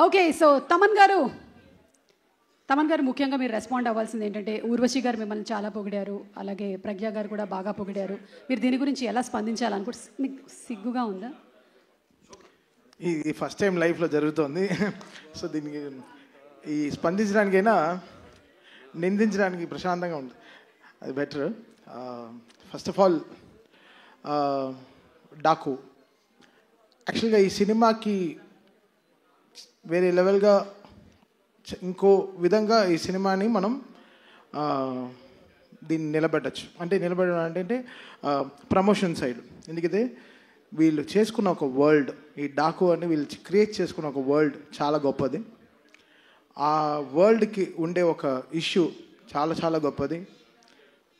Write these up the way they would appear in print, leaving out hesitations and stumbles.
Okay, so Thaman గారు ముఖ్యంగా మీరు రెస్పాండ్ అవ్వాల్సింది ఏంటంటే, ఊర్వశి గారు మిమ్మల్ని చాలా పొగిడారు, అలాగే ప్రజ్ఞ గారు కూడా బాగా పొగిడారు. మీరు దీని గురించి ఎలా స్పందించాలనుకుంటే మీకు సిగ్గుగా ఉందా? ఇది ఫస్ట్ టైం లైఫ్లో జరుగుతుంది. సో దీనికి ఈ స్పందించడానికైనా నిందించడానికి ప్రశాంతంగా ఉంటుంది, అది better. First of all Daaku యాక్చువల్గా ఈ సినిమాకి వేరే లెవెల్గా ఇంకో విధంగా ఈ సినిమాని మనం దీన్ని నిలబెట్టచ్చు. అంటే నిలబెట్టడం అంటే ప్రమోషన్ సైడ్. ఎందుకంటే వీళ్ళు చేసుకున్న ఒక వరల్డ్, ఈ డాకు అని వీళ్ళు క్రియేట్ చేసుకున్న ఒక వరల్డ్ చాలా గొప్పది. ఆ వరల్డ్కి ఉండే ఒక ఇష్యూ చాలా చాలా గొప్పది.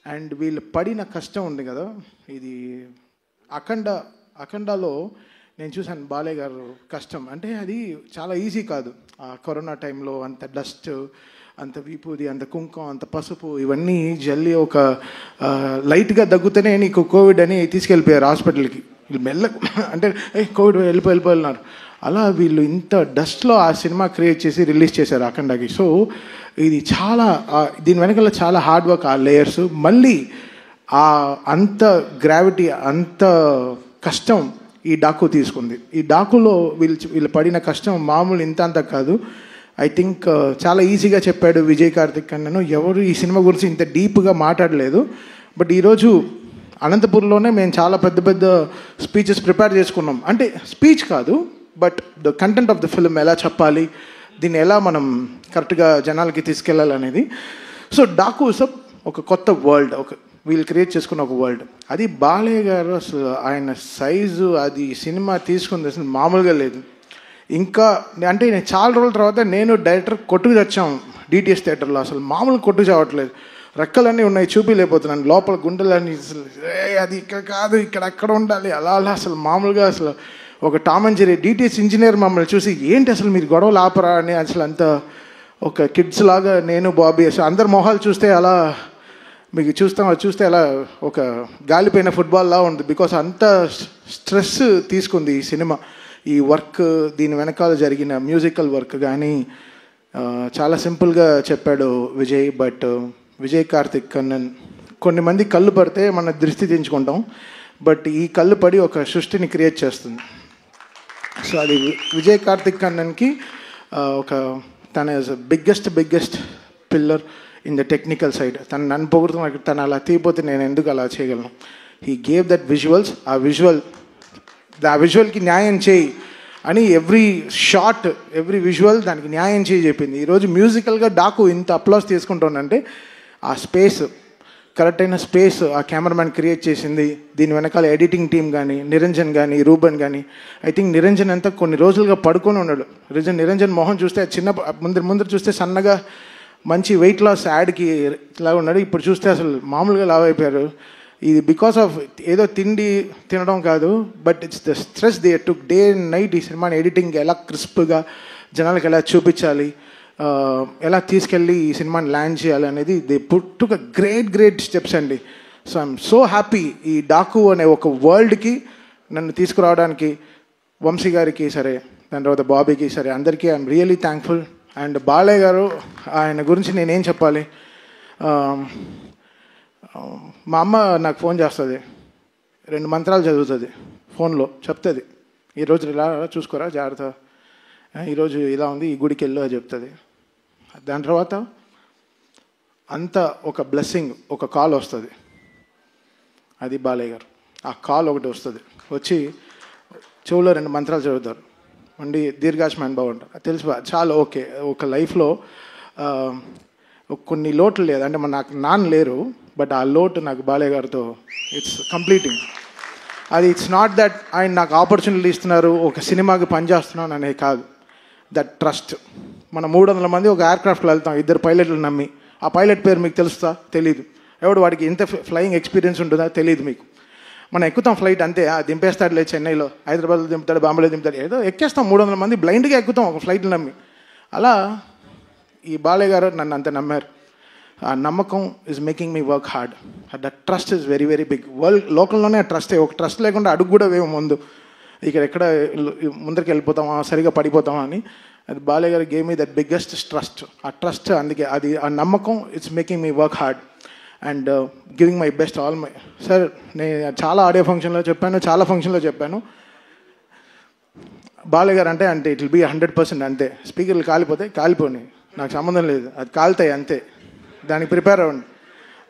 అండ్ వీళ్ళు పడిన కష్టం ఉంది కదా, ఇది అఖండాలో నేను చూశాను బాలయ్య గారు కష్టం. అంటే అది చాలా ఈజీ కాదు. ఆ కరోనా టైంలో అంత డస్ట్, అంత విపూది, అంత కుంకుమ, అంత పసుపు, ఇవన్నీ జల్లి ఒక లైట్గా దగ్గుతూనే నీకు కోవిడ్ అని తీసుకెళ్ళిపోయారు హాస్పిటల్కి. వీళ్ళు అంటే కోవిడ్ వెళ్ళిపోయినారు. అలా వీళ్ళు ఇంత డస్ట్లో ఆ సినిమా క్రియేట్ చేసి రిలీజ్ చేశారు అఖండాకి. సో ఇది చాలా దీని వెనకాల చాలా హార్డ్ వర్క్, ఆ లేయర్స్, మళ్ళీ అంత గ్రావిటీ, అంత కష్టం ఈ డాకు తీసుకుంది. ఈ డాకులో వీళ్ళు పడిన కష్టం మామూలు ఇంత అంత కాదు. ఐ థింక్ చాలా ఈజీగా చెప్పాడు విజయ్ కార్తిక్ అన్నను. ఎవరు ఈ సినిమా గురించి ఇంత డీప్గా మాట్లాడలేదు. బట్ ఈరోజు అనంతపూర్లోనే మేము చాలా పెద్ద పెద్ద స్పీచెస్ ప్రిపేర్ చేసుకున్నాం. అంటే స్పీచ్ కాదు, but the content of the film ఎలా చెప్పాలి, దీన్ని ఎలా మనం కరెక్ట్గా జనాలకి తీసుకెళ్ళాలనేది. సో డాకు ఒక కొత్త వరల్డ్, వీళ్ళు క్రియేట్ చేసుకున్న ఒక వరల్డ్. అది బాలయ్య గారు అసలు ఆయన సైజు, అది సినిమా తీసుకుంది అసలు మామూలుగా లేదు. ఇంకా అంటే నేను చాలా రోజుల తర్వాత నేను డైరెక్టర్ కొట్టుకు తెచ్చాం డిటిఎస్ థియేటర్లో. అసలు మామూలు కొట్టుకు చావట్లేదు, రెక్కలన్నీ ఉన్నాయి, చూపిలేకపోతున్నాను, లోపల గుండెలన్నీ అసలు అది ఇక్కడ కాదు, ఇక్కడ అక్కడ ఉండాలి, అలా అసలు మామూలుగా అసలు ఒక Tom and Jerry DTS engineer మమ్మల్ని చూసి ఏంటి అసలు మీరు గొడవలు ఆపరా అని అసలు అంత ఒక కిడ్స్ లాగా నేను బాబీ అసలు అందరి మొహాలు చూస్తే అలా మీకు చూస్తే అలా ఒక గాలిపోయిన ఫుట్బాల్లా ఉంది. బికాస్ అంత స్ట్రెస్ తీసుకుంది ఈ సినిమా, ఈ వర్క్, దీని వెనకాల జరిగిన మ్యూజికల్ వర్క్ కానీ. చాలా సింపుల్గా చెప్పాడు విజయ్. బట్ విజయ్ కార్తిక్ కన్నన్, కొన్ని మంది కళ్ళు పడితే మన దృష్టి దించుకుంటాం, బట్ ఈ కళ్ళు పడి ఒక సృష్టిని క్రియేట్ చేస్తుంది. సో అది విజయ్ కార్తిక్ కన్నన్కి తన biggest pillar in the technical side. నన్ను పొగుడుతున్నా, తను అలా తీయపోతే నేను ఎందుకు అలా చేయగలను. హీ గేవ్ దట్ విజువల్స్, ఆ విజువల్కి న్యాయం చేయి అని ఎవ్రీ షాట్, ఎవ్రీ విజువల్ దానికి న్యాయం చేయి చెప్పింది. ఈరోజు మ్యూజికల్గా డాకు ఇంత అప్లాస్ తీసుకుంటానంటే ఆ స్పేస్, కరెక్ట్ అయిన స్పేస్ ఆ కెమెరామ్యాన్ క్రియేట్ చేసింది. దీని వెనకాల ఎడిటింగ్ టీమ్ కానీ, నిరంజన్ కానీ, రూబన్ కానీ. ఐ థింక్ నిరంజన్ అంతా కొన్ని రోజులుగా పడుకొని ఉన్నాడు. నిరంజన్ మొహం చూస్తే చిన్న ముందర చూస్తే సన్నగా మంచి వెయిట్ లాస్ యాడ్కి ఇలా ఉన్నాడు. ఇప్పుడు చూస్తే అసలు మామూలుగా లావ్ అయిపోయారు. ఇది బికాస్ ఆఫ్ ఏదో తిండి తినడం కాదు, but it's the stress they took day and night. ఈ సినిమాని ఎడిటింగ్ ఎలా క్రిస్ప్గా జనాలకు ఎలా చూపించాలి, ఎలా తీసుకెళ్ళి ఈ సినిమాని ల్యాండ్ చేయాలి అనేది they took a great steps అండి. సో ఐఎమ్ సో హ్యాపీ ఈ డాకు అనే ఒక వరల్డ్కి నన్ను తీసుకురావడానికి వంశీ గారికి సరే, దాని తర్వాత బాబీకి సరే, అందరికీ I'm really thankful. And Balayya గారు, ఆయన గురించి నేనేం చెప్పాలి. మా అమ్మ నాకు ఫోన్ చేస్తుంది, 2 మంత్రాలు చదువుతుంది ఫోన్లో, చెప్తుంది ఈరోజు ఇలా చూసుకోరా జాగ్రత్త, ఈరోజు ఇలా ఉంది, ఈ గుడికి వెళ్ళు అని చెప్తుంది. దాని తర్వాత అంత ఒక బ్లెస్సింగ్, ఒక కాల్ వస్తుంది, అది బాలయ్య గారు. ఆ కాల్ ఒకటి వస్తుంది, వచ్చి చెవులో 2 మంత్రాలు చదువుతారు, మండి దీర్ఘాయుష్మాన్ భవ అంటారు. తెలుసు చాలా ఓకే. ఒక లైఫ్లో కొన్ని లోట్లు లేదు, అంటే నాకు నాన్న లేరు, బట్ ఆ లోటు నాకు బాలయ్య గారితో ఇట్స్ కంప్లీటింగ్. అది ఇట్స్ నాట్ దట్ ఆయన నాకు ఆపర్చునిటీ ఇస్తున్నారు, ఒక సినిమాకి పనిచేస్తున్నాను అనేది కాదు. That trust. మనం 300 మంది ఒక ఎయిర్క్రాఫ్ట్లో వెళ్తాం, 2 పైలట్లు నమ్మి. ఆ పైలట్ పేరు మీకు తెలుస్తా? తెలీదు. ఎవడు వాడికి ఎంత ఫ్లయింగ్ ఎక్స్పీరియన్స్ ఉంటుందా తెలియదు మీకు. మనం ఎక్కుతాం ఫ్లైట్ అంతే, దింపేస్తాడులే చెన్నైలో, హైదరాబాద్లో దింపుతాడు, బాంబేలో దింపుతాడు, ఏదో ఎక్కేస్తాం. 300 మంది బ్లైండ్గా ఎక్కుతాం ఒక ఫ్లైట్లు నమ్మి. అలా ఈ బాలయ్య గారు నన్ను అంత నమ్మారు. ఆ నమ్మకం is making me work hard. That trust is very big. లోకల్లోనే ఆ ట్రస్టే. ఒక ట్రస్ట్ లేకుండా అడుగు కూడా వేయం ముందు. ఇక్కడ ఎక్కడ ముందరికి వెళ్ళిపోతామా, సరిగా పడిపోతామా అని. అది బాలయ్య గారు game me that biggest trust. ఆ ట్రస్ట్ అందుకే అది ఆ నమ్మకం it's making me work hard and giving my best all my. Sir నేను చాలా ఆడియో ఫంక్షన్లో చెప్పాను, చాలా ఫంక్షన్లో చెప్పాను, బాలయ్య గారు అంటే ఇట్ విల్ బీ 100% అంతే. స్పీకర్లు కాలిపోతే కాలిపోయి, నాకు సంబంధం లేదు, అది కాలుతాయి అంతే, దానికి ప్రిపేర్ అవ్వండి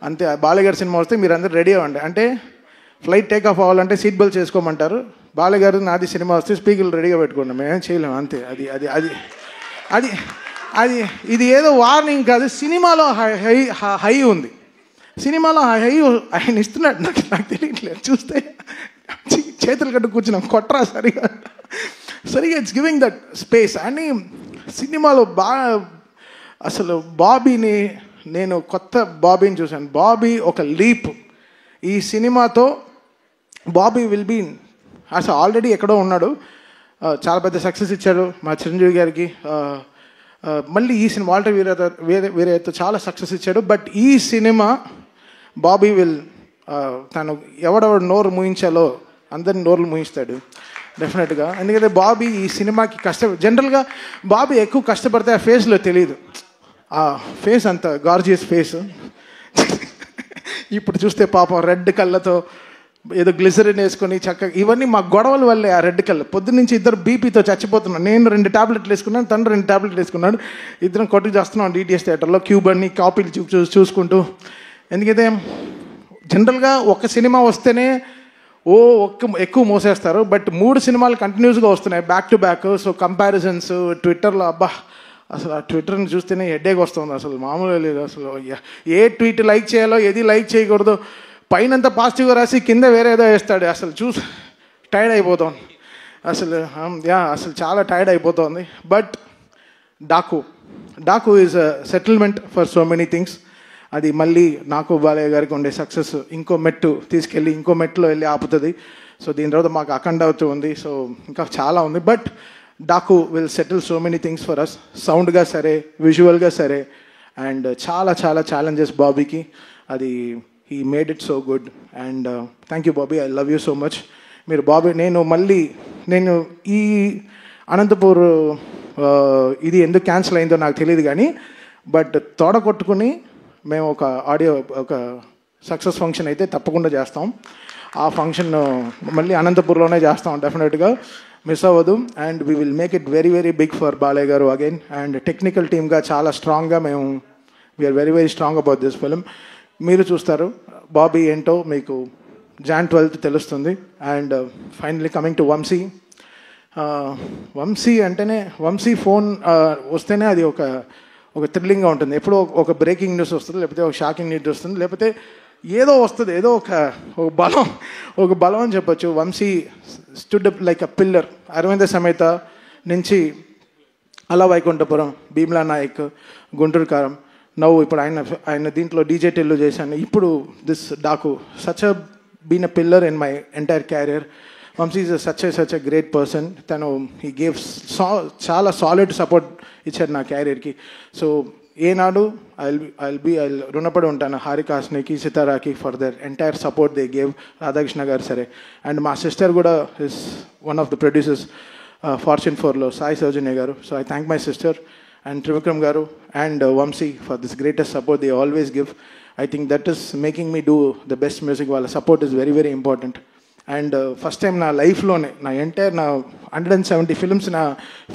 అంతే. బాలయ్య గారి సినిమా వస్తే మీరు అందరూ రెడీ అవ్వండి. అంటే ఫ్లైట్ టేక్ ఆఫ్ అవ్వాలంటే సీట్ బెల్ట్ చేసుకోమంటారు, బాలయ్య గారు నాది సినిమా వస్తే స్పీకర్లు రెడీగా పెట్టుకోండి, మేమేం చేయలేము అంతే. అది అది అది అది అది ఇది ఏదో వార్నింగ్ కాదు, సినిమాలో హై ఉంది, సినిమాలో హై ఆయన ఇస్తున్నాడు. నాకు తెలియట్లేదు, చూస్తే చేతులు కట్టు కూర్చున్నాం, కొట్రా సరిగా ఇట్స్ గివింగ్ దట్ స్పేస్. అని సినిమాలో బాగా అసలు బాబీని నేను కొత్త బాబీని చూశాను. బాబీ ఒక లీప్. ఈ సినిమాతో బాబీ విల్ బీ అసలు ఆల్రెడీ ఎక్కడో ఉన్నాడు, చాలా పెద్ద సక్సెస్ ఇచ్చాడు మా చిరంజీవి గారికి. మళ్ళీ ఈ సినిమా వాల్టర్ వీరయ్యతో చాలా సక్సెస్ ఇచ్చాడు. బట్ ఈ సినిమా బాబీ విల్ తను ఎవడెవడు నోరు మూయించాలో అందరిని నోర్లు మూయిస్తాడు డెఫినెట్గా. ఎందుకంటే బాబీ ఈ సినిమాకి జనరల్గా బాబీ ఎక్కువ కష్టపడితే ఆ ఫేస్లో తెలియదు, ఆ ఫేస్ అంత గార్జియస్ ఫేస్. ఇప్పుడు చూస్తే పాపం రెడ్ కళ్ళతో ఏదో గ్లిసరిన్ వేసుకొని చక్కగా, ఇవన్నీ మా గొడవల వల్లే. ఆ రెడ్ కళ్ళు పొద్దున్నుంచి ఇద్దరు బీపీతో చచ్చిపోతున్నాను. నేను 2 టాబ్లెట్లు వేసుకున్నాను, తను 2 టాబ్లెట్లు వేసుకున్నాడు, ఇద్దరం కొట్టుకు చేస్తున్నాం డిటిఎస్ థియేటర్లో క్యూబ్ అన్ని కాపీలు చూసుకుంటూ. ఎందుకంటే జనరల్గా ఒక సినిమా వస్తేనే ఎక్కువ మోసేస్తారు, బట్ 3 సినిమాలు కంటిన్యూస్గా వస్తున్నాయి back to back. So comparisons ట్విట్టర్లో, అబ్బా అసలు ఆ ట్విట్టర్ని చూస్తేనే హెడ్ఏక్ వస్తుంది, అసలు మామూలుగా లేదు. అసలు ఏ ట్వీట్ లైక్ చేయాలో ఏది లైక్ చేయకూడదు, పైనంతా పాజిటివ్గా రాసి కింద వేరే ఏదో వేస్తాడు. అసలు చూసి టైర్డ్ అయిపోతాం అసలు. అసలు చాలా టైర్డ్ అయిపోతుంది. But Daaku is a settlement for so many things. అది మళ్ళీ నాకు బాలయ్య గారికి ఉండే సక్సెస్ ఇంకో మెట్టు తీసుకెళ్ళి ఇంకో మెట్టులో వెళ్ళి ఆపుతుంది. సో దీని తర్వాత మాకు అఖండ అవుతూ ఉంది, సో ఇంకా చాలా ఉంది. But Daaku will settle so many things for us, సౌండ్గా సరే, విజువల్గా సరే. అండ్ చాలా చాలా ఛాలెంజెస్ బాబీకి, అది he made it so good. And thank you Bobby, I love you so much. మీరు బాబీ నేను ఈ అనంతపూర్ ఇది ఎందుకు క్యాన్సిల్ అయిందో నాకు తెలియదు కానీ, బట్ తోడ కొట్టుకుని మేము ఒక సక్సెస్ ఫంక్షన్ అయితే తప్పకుండా చేస్తాం. ఆ ఫంక్షన్ మళ్ళీ అనంతపూర్లోనే చేస్తాం డెఫినెట్గా, మిస్ అవ్వదు. And we will make it very very big for Balayya garu again. And technical టీమ్గా చాలా స్ట్రాంగ్గా we are very very strong about this film. మీరు చూస్తారు బాబీ ఏంటో మీకు Jan 12th తెలుస్తుంది. And finally coming to Vamsi. Vamsi అంటేనే వంశీ ఫోన్ వస్తేనే అది ఒక థ్రిల్లింగ్గా ఉంటుంది. ఎప్పుడో ఒక బ్రేకింగ్ న్యూస్ వస్తుంది, లేకపోతే ఒక షాకింగ్ న్యూస్ వస్తుంది, లేకపోతే ఏదో వస్తుంది, ఏదో ఒక బలం అని చెప్పొచ్చు. Vamshi stood like a pillar. Aravinda Sametha నుంచి అలా వైకుంఠపురం, భీమ్లా నాయక్, గుంటూరు కారం, నవ్వు ఇప్పుడు ఆయన దీంట్లో డీజే టెల్లు చేశాను, ఇప్పుడు this Daaku. Such a been a pillar in my entire career. Vamsi is such a great person. తను హీ గేవ్ చాలా సాలిడ్ సపోర్ట్ ఇచ్చారు నా క్యారియర్కి. సో ఏనాడు ఐ రుణపడి ఉంటాను హారికాస్నికి, సితారాకి for their entire support they gave. Radhakrishna garu సరే, అండ్ మా సిస్టర్ కూడా is one of the producers fortune 4లో, Sai Soujanya garu. So I thank my sister and Trivikram garu and Vamsi for this greatest support they always give. I think that is making me do the best music. వాళ్ళ support is very very important. And first time నా లైఫ్లోనే, నా entire నా 170 films నా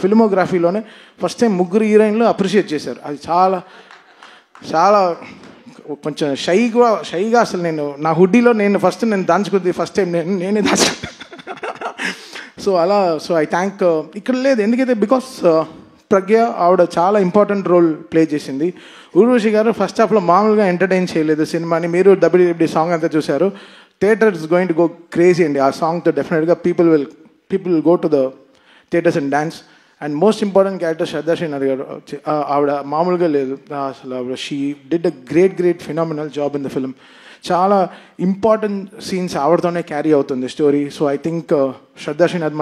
ఫిల్మోగ్రఫీలోనే first time 3 హీరోయిన్లు appreciate చేశారు. అది చాలా చాలా కొంచెం షైగా అసలు నేను నా హుడ్డీలో ఫస్ట్ దాచుకుంది ఫస్ట్ టైం నేనే దాచుకుంటాను. So I thank. ఇక్కడ లేదు ఎందుకైతే బికాస్ ప్రజ్ఞ ఆవిడ చాలా ఇంపార్టెంట్ రోల్ ప్లే చేసింది. ఊర్వశి గారు ఫస్ట్ హాఫ్లో మామూలుగా ఎంటర్టైన్ చేయలేదు సినిమాని. మీరు WWD సాంగ్ అంతా చూశారు. Theatre is going to go crazy అండి ఆ సాంగ్తో. డెఫినెట్గా people will go to the theatres and dance. And most important character Shraddha Srinath garu. ఆవిడ మామూలుగా లేదు అసలు. ఆవిడ she did a great phenomenal job in the film. చాలా ఇంపార్టెంట్ సీన్స్ ఆవిడతోనే క్యారీ అవుతుంది story. So I think Shraddha Srinath,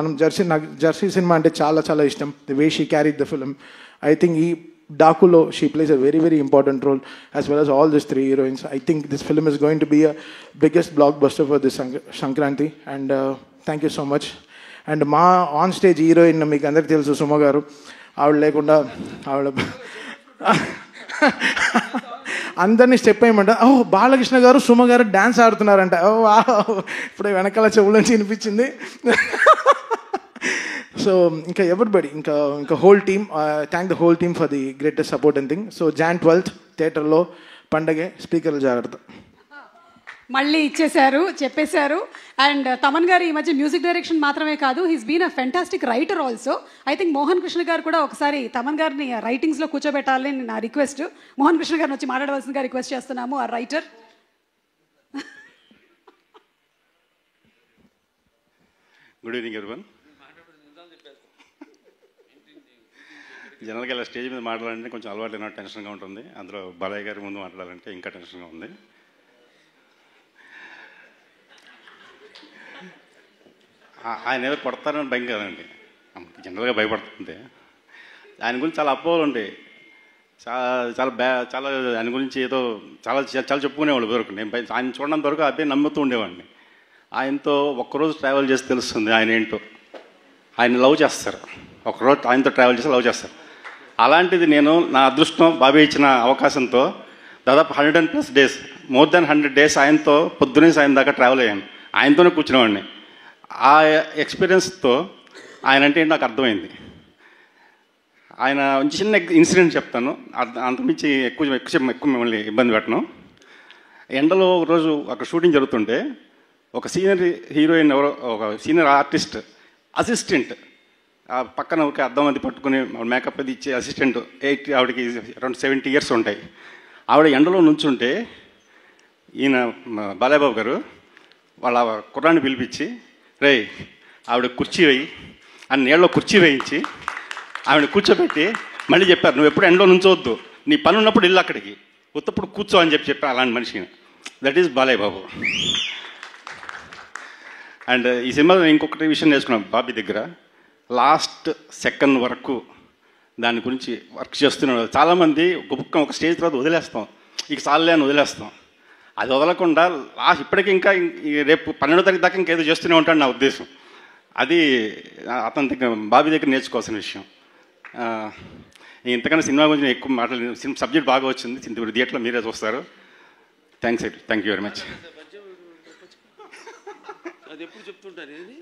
నాకు జెర్సీ సినిమా అంటే చాలా చాలా ఇష్టం. The way she carried the film. I think ఈ డాకులో she plays a very very important role as well as all these 3 heroines. I think this film is going to be a biggest blockbuster for this Sankranti. And thank you so much. And మా on stage heroine మీకు అందరికీ తెలుసు సుమ గారు. ఆవిడ లేకుండా ఆవిడ అందరినీ step వేయమంట. ఓ బాలకృష్ణ గారు సుమ గారు డ్యాన్స్ ఆడుతున్నారంట. ఓ వా, ఇప్పుడే వెనకాల చెవుల నుంచి వినిపించింది. సో ఇంకా ఎవ్రీబడి, ఇంకా whole team, thank the whole team for the greatest support and thing. So Jan 12th థియేటర్లో పండగే, స్పీకర్లు జాగ్రత్త. మళ్ళీ ఇచ్చేశారు, చెప్పేశారు. అండ్ తమన్ గారు ఈ మధ్య మ్యూజిక్ డైరెక్షన్ మాత్రమే కాదు, he's been a fantastic writer also. I think Mohan Krishna garu కూడా ఒకసారి తమన్ గారిని రైటింగ్స్లో కూర్చోబెట్టాలని నా రిక్వెస్ట్. మోహన్ కృష్ణ గారిని వచ్చి మాట్లాడవలసిందిగా రిక్వెస్ట్ చేస్తున్నాము, ఆ రైటర్. Good evening everyone. జనరల్గా ఇలా స్టేజ్ మీద మాట్లాడాలంటే కొంచెం అలవాటు అయినా టెన్షన్గా ఉంటుంది. అందులో బాలయ్య గారి ముందు మాట్లాడాలంటే ఇంకా టెన్షన్గా ఉంది. ఆయన ఏదో కొడతారని భయం కదండి, జనరల్గా భయపడుతుంది. ఆయన గురించి చాలా అపోహలు ఉంటాయి, చాలా ఆయన గురించి ఏదో చాలా చెప్పుకునేవాళ్ళు వరకు. నేను ఆయన చూడడంత వరకు అదే నమ్ముతూ ఉండేవాడిని. ఆయనతో ఒక్కరోజు ట్రావెల్ చేసి తెలుస్తుంది ఆయన ఏంటో. ఆయన లవ్ చేస్తారు, ఒకరోజు ఆయనతో ట్రావెల్ చేసి లవ్ చేస్తారు. అలాంటిది నేను నా అదృష్టం, బాబీ ఇచ్చిన అవకాశంతో దాదాపు 110+ days, మోర్ దాన్ 100 days ఆయనతో పొద్దునే సాయం దాకా ట్రావెల్ అయ్యాను. ఆయనతోనే కూర్చునేవాడిని. ఆ ఎక్స్పీరియన్స్తో ఆయన అంటే నాకు అర్థమైంది. ఆయన చిన్న ఇన్సిడెంట్ చెప్తాను, అంతకుమించి ఎక్కువ మిమ్మల్ని ఇబ్బంది పెట్టను. ఎండలో ఒకరోజు అక్కడ షూటింగ్ జరుగుతుంటే ఒక సీనియర్ హీరోయిన్, ఎవరో ఒక సీనియర్ ఆర్టిస్ట్ అసిస్టెంట్ పక్కన ఒక అద్దం అది పట్టుకుని మేకప్ అది ఇచ్చే అసిస్టెంట్, ఆవిడకి అరౌండ్ 70 years ఉంటాయి. ఆవిడ ఎండలో నుంచుంటే ఈయన బాలయ్యబాబు గారు వాళ్ళ కుర్రాన్ని పిలిపించి, రే ఆవిడ కుర్చీ వేయి అని నీళ్ళలో కుర్చీ వేయించి ఆవిడ కూర్చోబెట్టి మళ్ళీ చెప్పారు, నువ్వు ఎప్పుడు ఎండలో నుంచోవద్దు, నీ పని ఉన్నప్పుడు ఇల్లు అక్కడికి, ఉత్తప్పుడు కూర్చో అని చెప్పారు అలాంటి మనిషిని. That is Balayya Babu. అండ్ ఈ సినిమాలో ఇంకొకటి విషయం నేర్చుకున్నాం బాబీ దగ్గర. లాస్ట్ సెకండ్ వరకు దాని గురించి వర్క్ చేస్తున్నాడు. చాలామంది ఒక స్టేజ్ తర్వాత వదిలేస్తాం, ఇక చాలే అని వదిలేస్తాం. అది వదలకుండా లాస్ట్ ఇప్పటికీ ఇంకా రేపు 12వ తారీఖు దాకా ఇంకేదో చేస్తూనే ఉంటాడు నా ఉద్దేశం. అది అతని దగ్గర, బాబీ దగ్గర నేర్చుకోవాల్సిన విషయం. ఇంతకన్నా సినిమా గురించి నేను ఎక్కువ మాట్లాడలేదు, సబ్జెక్ట్ బాగా వచ్చింది. ఇప్పుడు థియేటర్లో మీరే చూస్తారు. Thank you very much. అది ఎప్పుడు చెప్తుంటారు, ఏది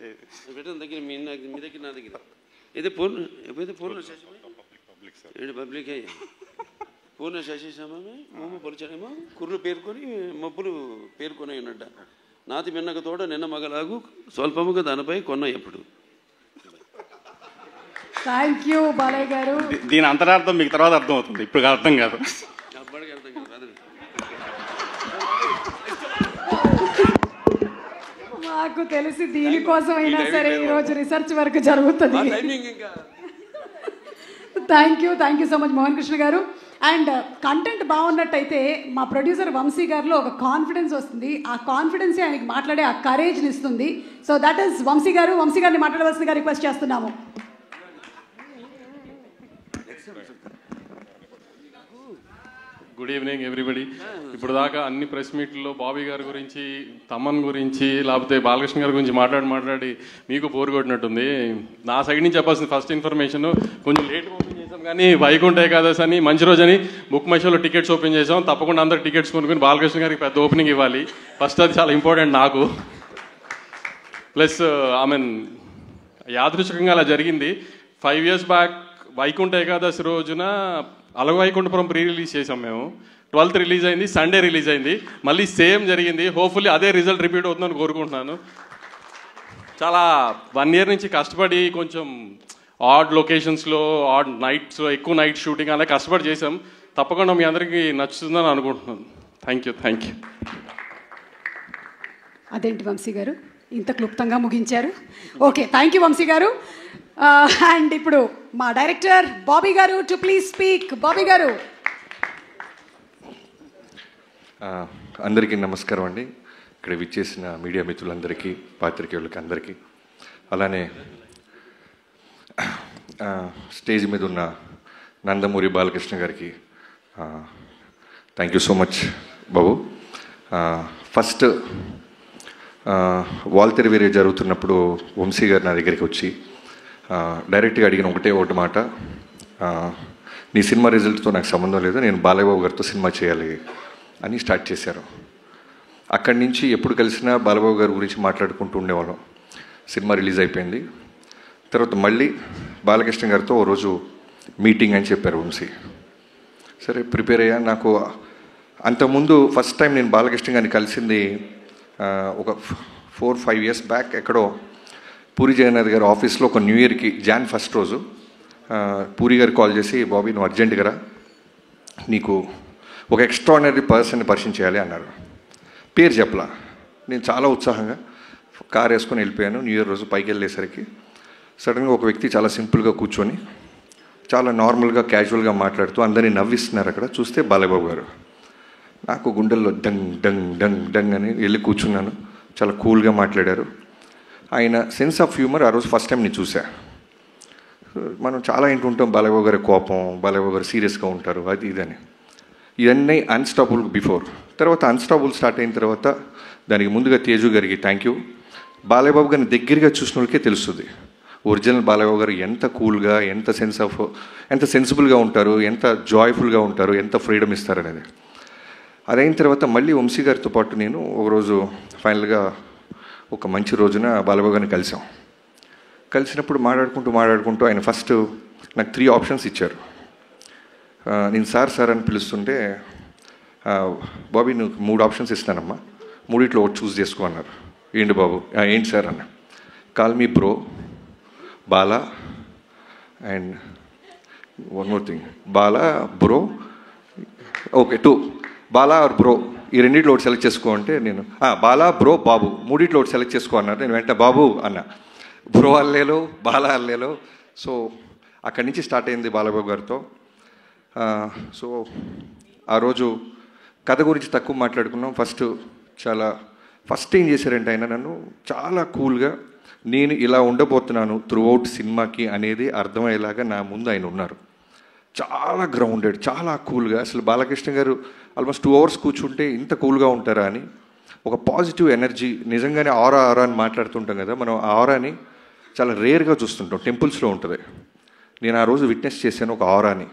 పెట్టడం దగ్గర మీ దగ్గర నా దగ్గర ఏదో పూర్ణ ఎప్పుడైతే పూర్ణ శశి పబ్లిక్ అయ్యా పూర్ణ శశిశ్యామే మోము పొలిచానేమో కుర్రు పేర్కొని మబ్బులు పేర్కొని ఉన్నట్ట నాతి మిన్నక తోడ నిన్న మగలాగు స్వల్పముగా దానిపై కొన్న ఎప్పుడు. థ్యాంక్ యూ బాలయ్య గారు. దీని అంతరార్థం మీకు తర్వాత అర్థం అవుతుంది, ఇప్పుడు అర్థం కాదు. అప్పటికి అర్థం కాదు. మాకు తెలిసి దీనికోసం అయినా సరే ఈరోజు రీసెర్చ్ వర్క్ జరుగుతుంది. Thank you so much Mohan Krishna garu. And content బాగున్నట్టయితే మా ప్రొడ్యూసర్ వంశీ గారిలో ఒక కాన్ఫిడెన్స్ వస్తుంది. ఆ కాన్ఫిడెన్సే ఆయనకి మాట్లాడే ఆ కరేజ్ని ఇస్తుంది. సో దట్ ఈస్ వంశీ గారిని మాట్లాడవలసిందిగా రిక్వెస్ట్ చేస్తున్నాము. Good evening everybody. ఇప్పుడు దాకా అన్ని ప్రెస్ మీట్లలో బాబీ గారి గురించి, తమన్ గురించి, లేకపోతే బాలకృష్ణ గారి గురించి మాట్లాడి మీకు బోర్ కొట్టినట్టుంది. నా సైడ్ నుంచి చెప్పాల్సిన ఫస్ట్ ఇన్ఫర్మేషన్, కొంచెం లేట్ ఓపెన్ చేసాం కానీ వైకుంఠ ఏకాదశి అని మంచి రోజని బుక్ మై షోలో టికెట్స్ ఓపెన్ చేసాం. తప్పకుండా అందరు టికెట్స్ కొనుక్కొని బాలకృష్ణ గారికి పెద్ద ఓపెనింగ్ ఇవ్వాలి. ఫస్ట్ అది చాలా ఇంపార్టెంట్ నాకు. ప్లస్ యాదృచ్ఛికంగా అలా జరిగింది. 5 years బ్యాక్ వైకుంఠ ఏకాదశి రోజున అలవైకుంఠపురం ప్రీ రిలీజ్ చేసాం మేము. 12th రిలీజ్ అయింది, సండే రిలీజ్ అయింది. మళ్ళీ సేమ్ జరిగింది. హోప్ఫుల్లీ అదే రిజల్ట్ రిపీట్ అవుతుందని కోరుకుంటున్నాను. చాలా 1 year నుంచి కష్టపడి కొంచెం ఆడ్ లొకేషన్స్లో, ఆడ్ నైట్స్లో, ఎక్కువ నైట్ షూటింగ్ అలా కష్టపడి చేసాం. తప్పకుండా మీ అందరికీ నచ్చుతుందని అనుకుంటున్నాను. Thank you. అదేంటి వంశీ గారు ఇంత క్లుప్తంగా ముగించారు? ఓకే, థ్యాంక్ యూ వంశీ గారు. అండ్ ఇప్పుడు మా డైరెక్టర్ బాబీ గారు టు ప్లీజ్ స్పీక్. బాబీ గారు. అందరికీ నమస్కారం అండి. ఇక్కడ విచ్చేసిన మీడియా మిత్రులందరికీ, పాత్రికేయులకి అందరికీ, అలానే స్టేజ్ మీద ఉన్న నందమూరి బాలకృష్ణ గారికి thank you so much Babu. First Waltair వేరే జరుగుతున్నప్పుడు వంశీ గారు నా దగ్గరికి వచ్చి డైరెక్ట్గా అడిగిన ఒకటే మాట, నీ సినిమా రిజల్ట్తో నాకు సంబంధం లేదు, నేను బాలయ్య బాబు గారితో సినిమా చేయాలి అని స్టార్ట్ చేశారు. అక్కడి నుంచి ఎప్పుడు కలిసినా బాలబాబు గారి గురించి మాట్లాడుకుంటూ ఉండేవాళ్ళం. సినిమా రిలీజ్ అయిపోయింది. తర్వాత మళ్ళీ బాలకృష్ణ గారితో ఓ రోజు మీటింగ్ అని చెప్పారు వంశీ. సరే ప్రిపేర్ అయ్యా. నాకు అంతకుముందు ఫస్ట్ టైం నేను బాలకృష్ణ గారిని కలిసింది ఒక 4-5 years బ్యాక్ ఎక్కడో పూరి జగన్నాథ్ గారి ఆఫీస్లో ఒక న్యూ ఇయర్కి Jan 1st రోజు పూరి గారు కాల్ చేసి, బాబీ నువ్వు అర్జెంటుగా రా, నీకు ఒక ఎక్స్ట్రాడినరీ పర్సన్ని పరిచయం చేయాలి అన్నారు. పేరు చెప్పలా. నేను చాలా ఉత్సాహంగా కార్ వేసుకొని వెళ్ళిపోయాను. న్యూ ఇయర్ రోజు పైకి వెళ్ళేసరికి సడన్గా ఒక వ్యక్తి చాలా సింపుల్గా కూర్చొని చాలా నార్మల్గా క్యాజువల్గా మాట్లాడుతూ అందరినీ నవ్విస్తున్నారు. అక్కడ చూస్తే బాలయ్యబాబు గారు. నాకు గుండెల్లో డంగ్ డంగ్ డంగ్ డంగ్ అని వెళ్ళి కూర్చున్నాను. చాలా కూల్గా మాట్లాడారు. ఆయన సెన్స్ ఆఫ్ హ్యూమర్ ఆ రోజు ఫస్ట్ టైం నేను చూసా. మనం చాలా ఏంటుంటాం, బాలయ్యబాబు గారి కోపం, బాలయ్యబాబు గారు సీరియస్గా ఉంటారు, అది ఇదని. ఇవన్నీ అన్స్టాపుల్ బిఫోర్. తర్వాత అన్స్టాపుల్ స్టార్ట్ అయిన తర్వాత దానికి ముందుగా తేజు గారికి థ్యాంక్ యూ. బాలయ్యబాబు గారిని దగ్గరగా చూసిన వాళ్ళకే తెలుస్తుంది ఒరిజినల్ బాలయ్యబాబు గారు ఎంత కూల్గా, ఎంత ఎంత సెన్సిబుల్గా ఉంటారు, ఎంత జాయ్ఫుల్గా ఉంటారు, ఎంత ఫ్రీడమ్ ఇస్తారనేది. అదైన తర్వాత మళ్ళీ వంశీ గారితో పాటు నేను ఒకరోజు ఫైనల్గా ఒక మంచి రోజున బాలయ్యబాబు గారిని కలిసాం. కలిసినప్పుడు మాట్లాడుకుంటూ ఆయన ఫస్ట్ నాకు 3 options ఇచ్చారు. నేను సార్ అని పిలుస్తుంటే, బాబీ నువ్వు 3 options ఇస్తానమ్మా, 3 ఒకటి చూస్ చేసుకో అన్నారు. ఏంటి బాబు? ఏంటి సార్ అన్న. Call me bro, Bala and one more thing, Bala bro, okay 2 Bala or bro, ఈ 2 ఒకటి సెలెక్ట్ చేసుకో అంటే నేను బాలా బ్రో బాబు 3 ఒకటి సెలెక్ట్ చేసుకో అన్నారు. నేను వెంటనే బాబు అన్న, బ్రో అల్లేలో బాలా అల్లేలో. సో అక్కడి నుంచి స్టార్ట్ అయింది బాలబాబు గారితో. సో ఆ రోజు కథ గురించి తక్కువ మాట్లాడుకున్నాం. ఫస్ట్ ఏం చేశారంటే ఆయన నన్ను చాలా కూల్గా, నేను ఇలా ఉండబోతున్నాను త్రూఅవుట్ సినిమాకి అనేది అర్థమయ్యేలాగా నా ముందు ఆయన ఉన్నారు. చాలా గ్రౌండెడ్, చాలా కూల్గా. అసలు బాలకృష్ణ గారు ఆల్మోస్ట్ 2 hours కూర్చుంటే ఇంత కూల్గా ఉంటారా అని ఒక పాజిటివ్ ఎనర్జీ. నిజంగానే ఆరా అని మాట్లాడుతుంటాం కదా, మనం ఆ ఆరాని చాలా రేర్గా చూస్తుంటాం, టెంపుల్స్లో ఉంటుంది. నేను ఆ రోజు విట్నెస్ చేశాను ఒక ఆరాని.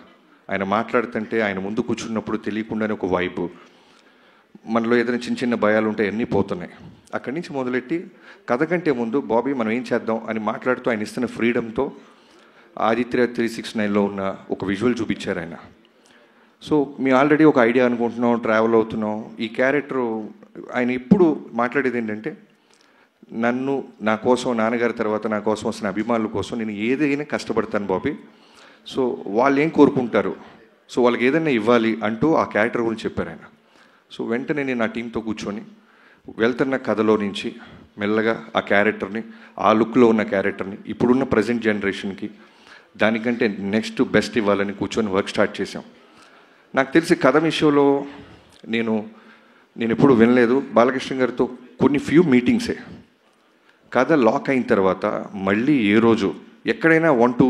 ఆయన మాట్లాడుతుంటే, ఆయన ముందు కూర్చున్నప్పుడు తెలియకుండానే ఒక వైబు. మనలో ఏదైనా చిన్న భయాలు ఉంటాయి, అన్నీ పోతున్నాయి. అక్కడి నుంచి మొదలెట్టి కథ కంటే ముందు బాబీ మనం ఏం చేద్దాం అని మాట్లాడుతూ ఆయన ఇస్తున్న ఫ్రీడమ్తో ఆదిత్య 369లో ఉన్న ఒక విజువల్ చూపించారు ఆయన. సో మేము ఆల్రెడీ ఒక ఐడియా అనుకుంటున్నాం, ట్రావెల్ అవుతున్నాం. ఈ క్యారెక్టరు ఆయన ఇప్పుడు మాట్లాడేది ఏంటంటే, నన్ను, నా కోసం, నాన్నగారి తర్వాత నా కోసం వస్తున్న అభిమానుల కోసం నేను ఏదైనా కష్టపడతాను బాబీ. సో వాళ్ళు ఏం కోరుకుంటారు, సో వాళ్ళకి ఏదైనా ఇవ్వాలి అంటూ ఆ క్యారెక్టర్ గురించి చెప్పారు ఆయన. సో వెంటనే నేను నా టీంతో కూర్చొని వెళ్తున్న కథలో నుంచి మెల్లగా ఆ క్యారెక్టర్ని, ఆ లుక్లో ఉన్న క్యారెక్టర్ని ఇప్పుడున్న ప్రజెంట్ జనరేషన్కి దానికంటే నెక్స్ట్ బెస్ట్ ఇవ్వాలని కూర్చొని వర్క్ స్టార్ట్ చేసాం. నాకు తెలిసి కథ విషయంలో నేను ఎప్పుడు వినలేదు. బాలకృష్ణ గారితో కొన్ని ఫ్యూ మీటింగ్సే. కథ లాక్ అయిన తర్వాత మళ్ళీ ఏ రోజు ఎక్కడైనా 1-2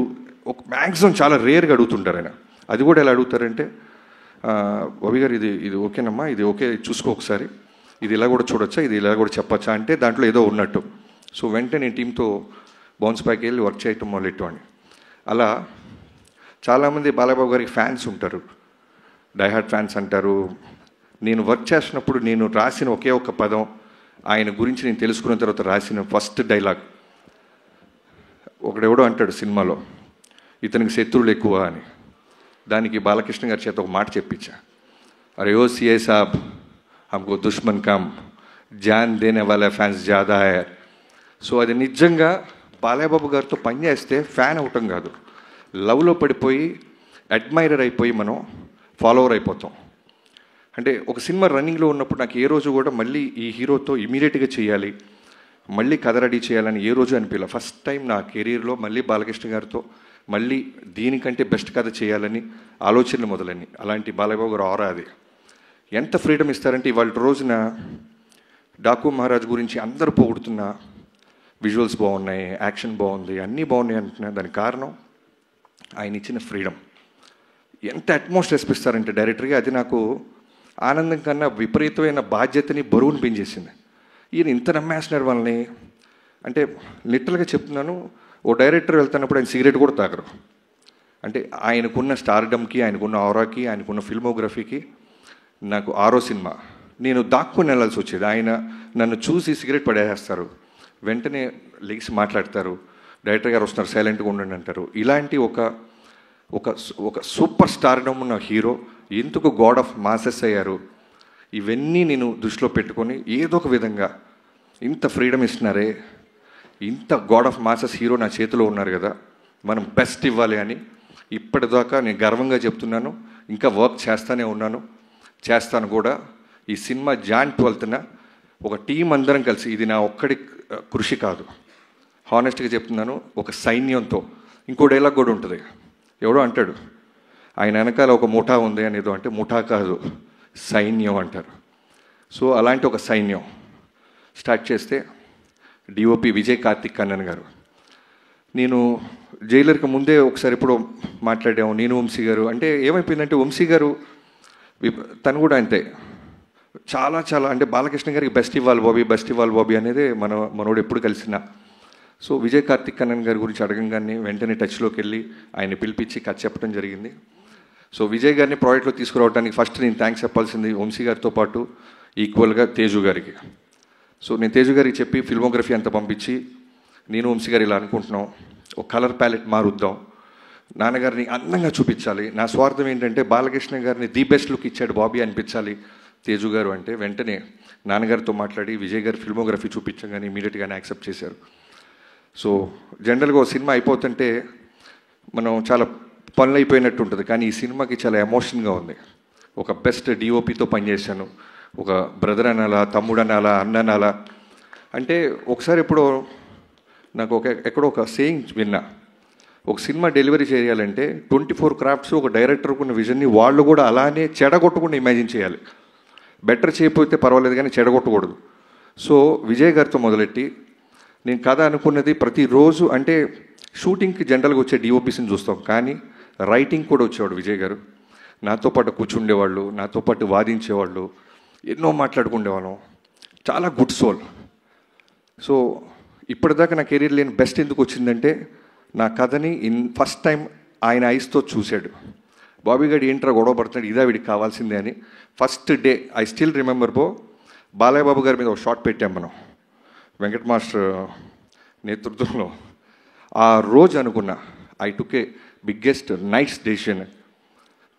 ఒక మ్యాక్సిమం చాలా రేర్గా అడుగుతుంటారు ఆయన. అది కూడా ఎలా అడుగుతారంటే, బాబీ గారు ఇది ఓకేనమ్మా, ఇది ఓకే చూసుకో ఒకసారి, ఇది ఇలా కూడా చూడొచ్చా, ఇది ఇలా కూడా చెప్పచ్చా అంటే దాంట్లో ఏదో ఉన్నట్టు. సో వెంటనే నేను టీంతో బౌన్స్ బ్యాక్ వెళ్ళి వర్క్ చేయటం మొదలెట్టండి. అలా చాలామంది బాలబాబు గారికి ఫ్యాన్స్ ఉంటారు, డైహార్డ్ ఫ్యాన్స్ అంటారు. నేను వర్క్ చేసినప్పుడు నేను రాసిన ఒకే ఒక పదం, ఆయన గురించి నేను తెలుసుకున్న తర్వాత రాసిన ఫస్ట్ డైలాగ్, ఒకడెవడో అంటాడు సినిమాలో, ఇతనికి శత్రువులు ఎక్కువ అని. దానికి బాలకృష్ణ గారి చేత ఒక మాట చెప్పించా, అరే ఓ సిఐ సాబ్ హమ్కో దుష్మన్ కమ్, జాన్ దేనే వాళ్ళ ఫ్యాన్స్ జాదా హై. సో అది నిజంగా బాలయ్యబాబు గారితో పనిచేస్తే ఫ్యాన్ అవటం కాదు, లవ్లో పడిపోయి అడ్మైరర్ అయిపోయి మనం ఫాలోవర్ అయిపోతాం. అంటే ఒక సినిమా రన్నింగ్లో ఉన్నప్పుడు నాకు ఏ రోజు కూడా మళ్ళీ ఈ హీరోతో ఇమీడియట్గా చేయాలి, మళ్ళీ కథ రెడీ చేయాలని ఏ రోజు అనిపించలే. ఫస్ట్ టైం నా కెరీర్లో మళ్ళీ బాలకృష్ణ గారితో మళ్ళీ దీనికంటే బెస్ట్ కథ చేయాలని ఆలోచనలు మొదలని. అలాంటి బాలయ్యబాబు గారు ఆరా అది. ఎంత ఫ్రీడమ్ ఇస్తారంటే ఇవాళ రోజున డాకు మహారాజ్ గురించి అందరూ పొగుడుతున్నా, విజువల్స్ బాగున్నాయి, యాక్షన్ బాగుంది, అన్నీ బాగున్నాయి అంటున్నా. దానికి కారణం ఆయన ఇచ్చిన ఫ్రీడమ్. ఎంత అట్మాస్ఫియర్ ఇస్తారంటే డైరెక్టర్గా, అది నాకు ఆనందం కన్నా విపరీతమైన బాధ్యతని, బరువుని పెంచేసింది. ఈయన ఇంత నమ్మేస్తున్నారు వాళ్ళని. అంటే లిటరల్గా చెప్తున్నాను, ఓ డైరెక్టర్ వెళ్తున్నప్పుడు ఆయన సిగరెట్ కూడా తాగరు. అంటే ఆయనకున్న స్టార్డమ్కి, ఆయనకున్న ఆరాకి, ఆయనకున్న ఫిల్మోగ్రఫీకి నాకు 6వ సినిమా నేను దాక్కుని వెళ్ళాల్సి వచ్చేది. ఆయన నన్ను చూసి సిగరెట్ పడేస్తారు, వెంటనే లెగ్స్ మాట్లాడతారు, డైరెక్టర్ గారు వస్తున్నారు సైలెంట్గా ఉండండి అంటారు. ఇలాంటి ఒక సూపర్ స్టార్డమ్ ఉన్న హీరో ఎందుకు గాడ్ ఆఫ్ మాసెస్ అయ్యారు, ఇవన్నీ నేను దృష్టిలో పెట్టుకొని ఏదో ఒక విధంగా ఇంత ఫ్రీడమ్ ఇస్తున్నారే, ఇంత గాడ్ ఆఫ్ మాసెస్ హీరో నా చేతిలో ఉన్నారు కదా, మనం బెస్ట్ ఇవ్వాలి అని ఇప్పటిదాకా నేను గర్వంగా చెప్తున్నాను. ఇంకా వర్క్ చేస్తూనే ఉన్నాను, చేస్తాను కూడా. ఈ సినిమా జాన్ 12న ఒక టీం అందరం కలిసి, ఇది నా ఒక్కడి కృషి కాదు, హానెస్ట్గా చెప్తున్నాను, ఒక సైన్యంతో. ఇంకో డైలాగ్ కూడా ఉంటుంది, ఎవడో అంటాడు ఆయన వెనకాల ఒక ముఠా ఉంది అనేదో, అంటే ముఠా కాదు సైన్యం అంటారు. సో అలాంటి ఒక సైన్యం స్టార్ట్ చేస్తే డిఓపి విజయ్ కార్తిక్ కన్నన్ గారు, నేను జైలర్కి ముందే ఒకసారి ఎప్పుడో మాట్లాడాము, నేను వంశీ గారు. అంటే ఏమైపోయిందంటే వంశీ గారు తను కూడా అంతే, చాలా చాలా అంటే బాలకృష్ణ గారికి బెస్ట్ ఇవ్వాలి బాబీ, బెస్ట్ ఇవ్వాలి బాబీ అనేది మనోడు ఎప్పుడు కలిసినా. సో విజయ్ కార్తిక్ కన్నన్ గారి గురించి అడగంగానే వెంటనే టచ్లోకి వెళ్ళి ఆయన పిలిపించి కథ చెప్పడం జరిగింది. సో విజయ్ గారిని ప్రాజెక్ట్లో తీసుకురావడానికి ఫస్ట్ నేను థ్యాంక్స్ చెప్పాల్సింది వంశీ గారితో పాటు ఈక్వల్గా తేజు గారికి. సో నేను తేజు గారికి చెప్పి ఫిల్మోగ్రఫీ అంతా పంపించి, నేను వంశీ గారు ఇలా అనుకుంటున్నాం, ఒక కలర్ ప్యాలెట్ మారుద్దాం, నాన్నగారిని అందంగా చూపించాలి. నా స్వార్థం ఏంటంటే బాలకృష్ణ గారిని ది బెస్ట్ లుక్ ఇచ్చాడు బాబీ అనిపించాలి తేజు గారు అంటే. వెంటనే నాన్నగారితో మాట్లాడి విజయ్ గారి ఫిల్మోగ్రఫీ చూపించగానే ఇమీడియట్గానే యాక్సెప్ట్ చేశారు. సో జనరల్గా ఒక సినిమా అయిపోతుంటే మనం చాలా పనులు అయిపోయినట్టు ఉంటుంది, కానీ ఈ సినిమాకి చాలా ఎమోషన్గా ఉంది. ఒక బెస్ట్ డిఓపితో పనిచేశాను, ఒక బ్రదర్ అనాలా, తమ్ముడు అనాలా, అన్న అనాలా. అంటే ఒకసారి ఎప్పుడో నాకు ఎక్కడో ఒక సేయింగ్ విన్నా, ఒక సినిమా డెలివరీ చేయాలంటే 24 క్రాఫ్ట్స్ ఒక డైరెక్టర్కు ఉన్న విజన్ని వాళ్ళు కూడా అలానే చెడగొట్టకుండా ఇమాజిన్ చేయాలి. బెటర్ చేయకపోతే పర్వాలేదు కానీ చెడగొట్టకూడదు. సో విజయ్ గారితో మొదలెట్టి నేను కథ అనుకున్నది ప్రతిరోజు, అంటే షూటింగ్కి జనరల్గా వచ్చే డిఓపిస్ని చూస్తాం, కానీ రైటింగ్ కూడా వచ్చేవాడు విజయ్ గారు. నాతో పాటు కూర్చుండేవాళ్ళు, నాతో పాటు వాదించేవాళ్ళు, ఎన్నో మాట్లాడుకుండేవాళ్ళం. చాలా గుడ్ సోల్. సో ఇప్పటిదాకా నా కెరీర్ లేని బెస్ట్ ఎందుకు వచ్చిందంటే, నా కథని ఫస్ట్ టైం ఆయన ఐస్తో చూశాడు. బాబీ గారు ఏంట్రా గొడవ పడుతున్నాడు, ఇదా వీడికి కావాల్సిందే అని. First day I still remember Balayya Babu గారి మీద ఒక షాట్ పెట్టాం మనం వెంకట్ మాస్టర్ నేతృత్వంలో. ఆ రోజు అనుకున్నా I took a biggest nice decision.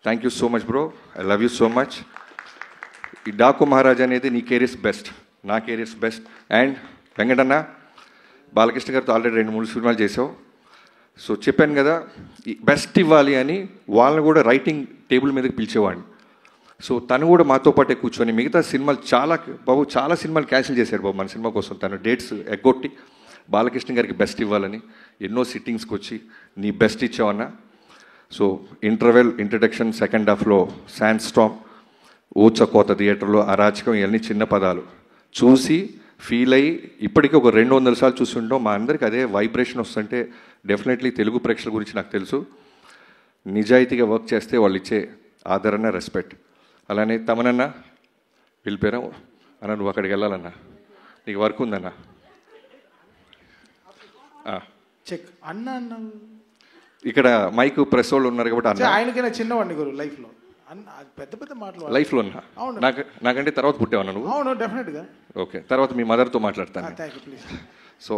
Thank you so much bro, I love you so much. ఈ డాకు మహారాజ్ అనేది నీ కెరీర్స్ బెస్ట్, నా careers best. And Venkatanna, Balakrishna గారితో ఆల్రెడీ 2-3 సినిమాలు చేసావు. సో చెప్పాను కదా బెస్ట్ ఇవ్వాలి అని, వాళ్ళని కూడా రైటింగ్ టేబుల్ మీదకి పిలిచేవాడిని. సో తను కూడా మాతో పాటే కూర్చొని మిగతా సినిమాలు చాలా సినిమాలు క్యాన్సిల్ చేశాడు బాబు మన సినిమా కోసం. తను డేట్స్ ఎగ్గొట్టి బాలకృష్ణ గారికి బెస్ట్ ఇవ్వాలని ఎన్నో సిట్టింగ్స్కి వచ్చి నీ బెస్ట్ ఇచ్చావన్నా. సో ఇంటర్వెల్, ఇంట్రడక్షన్, సెకండ్ హాఫ్లో శాండ్ స్టార్మ్, ఊచకోత థియేటర్లో అరాచకం, ఇవన్నీ చిన్న పదాలు చూసి ఫీల్ అయ్యి ఇప్పటికీ ఒక 200 సార్లు చూస్తుంటాం. మా అందరికి అదే వైబ్రేషన్ వస్తుంటే డెఫినెట్లీ తెలుగు ప్రేక్షకుల గురించి నాకు తెలుసు. నిజాయితీగా వర్క్ చేస్తే వాళ్ళు ఇచ్చే ఆదరణ, రెస్పెక్ట్. అలానే తమనన్న వెళ్ళిపోయారా అన్న, నువ్వు అక్కడికి వెళ్ళాలన్నా, నీకు వర్క్ ఉందన్నా. చెక్ అన్న అన్న ఇక్కడ మైక్ ప్రెస్ వాళ్ళు ఉన్నారు కాబట్టి అన్న, ఆయనకైనా చిన్నవాడిని గురు లైఫ్లో పెద్ద పెద్ద మాటలు లైఫ్లో ఉన్నా. నాకంటే తర్వాత పుట్టేవన్నా నువ్వు? అవును, డెఫినెట్గా. ఓకే, తర్వాత మీ మదర్తో మాట్లాడతాను. Thank you, please. So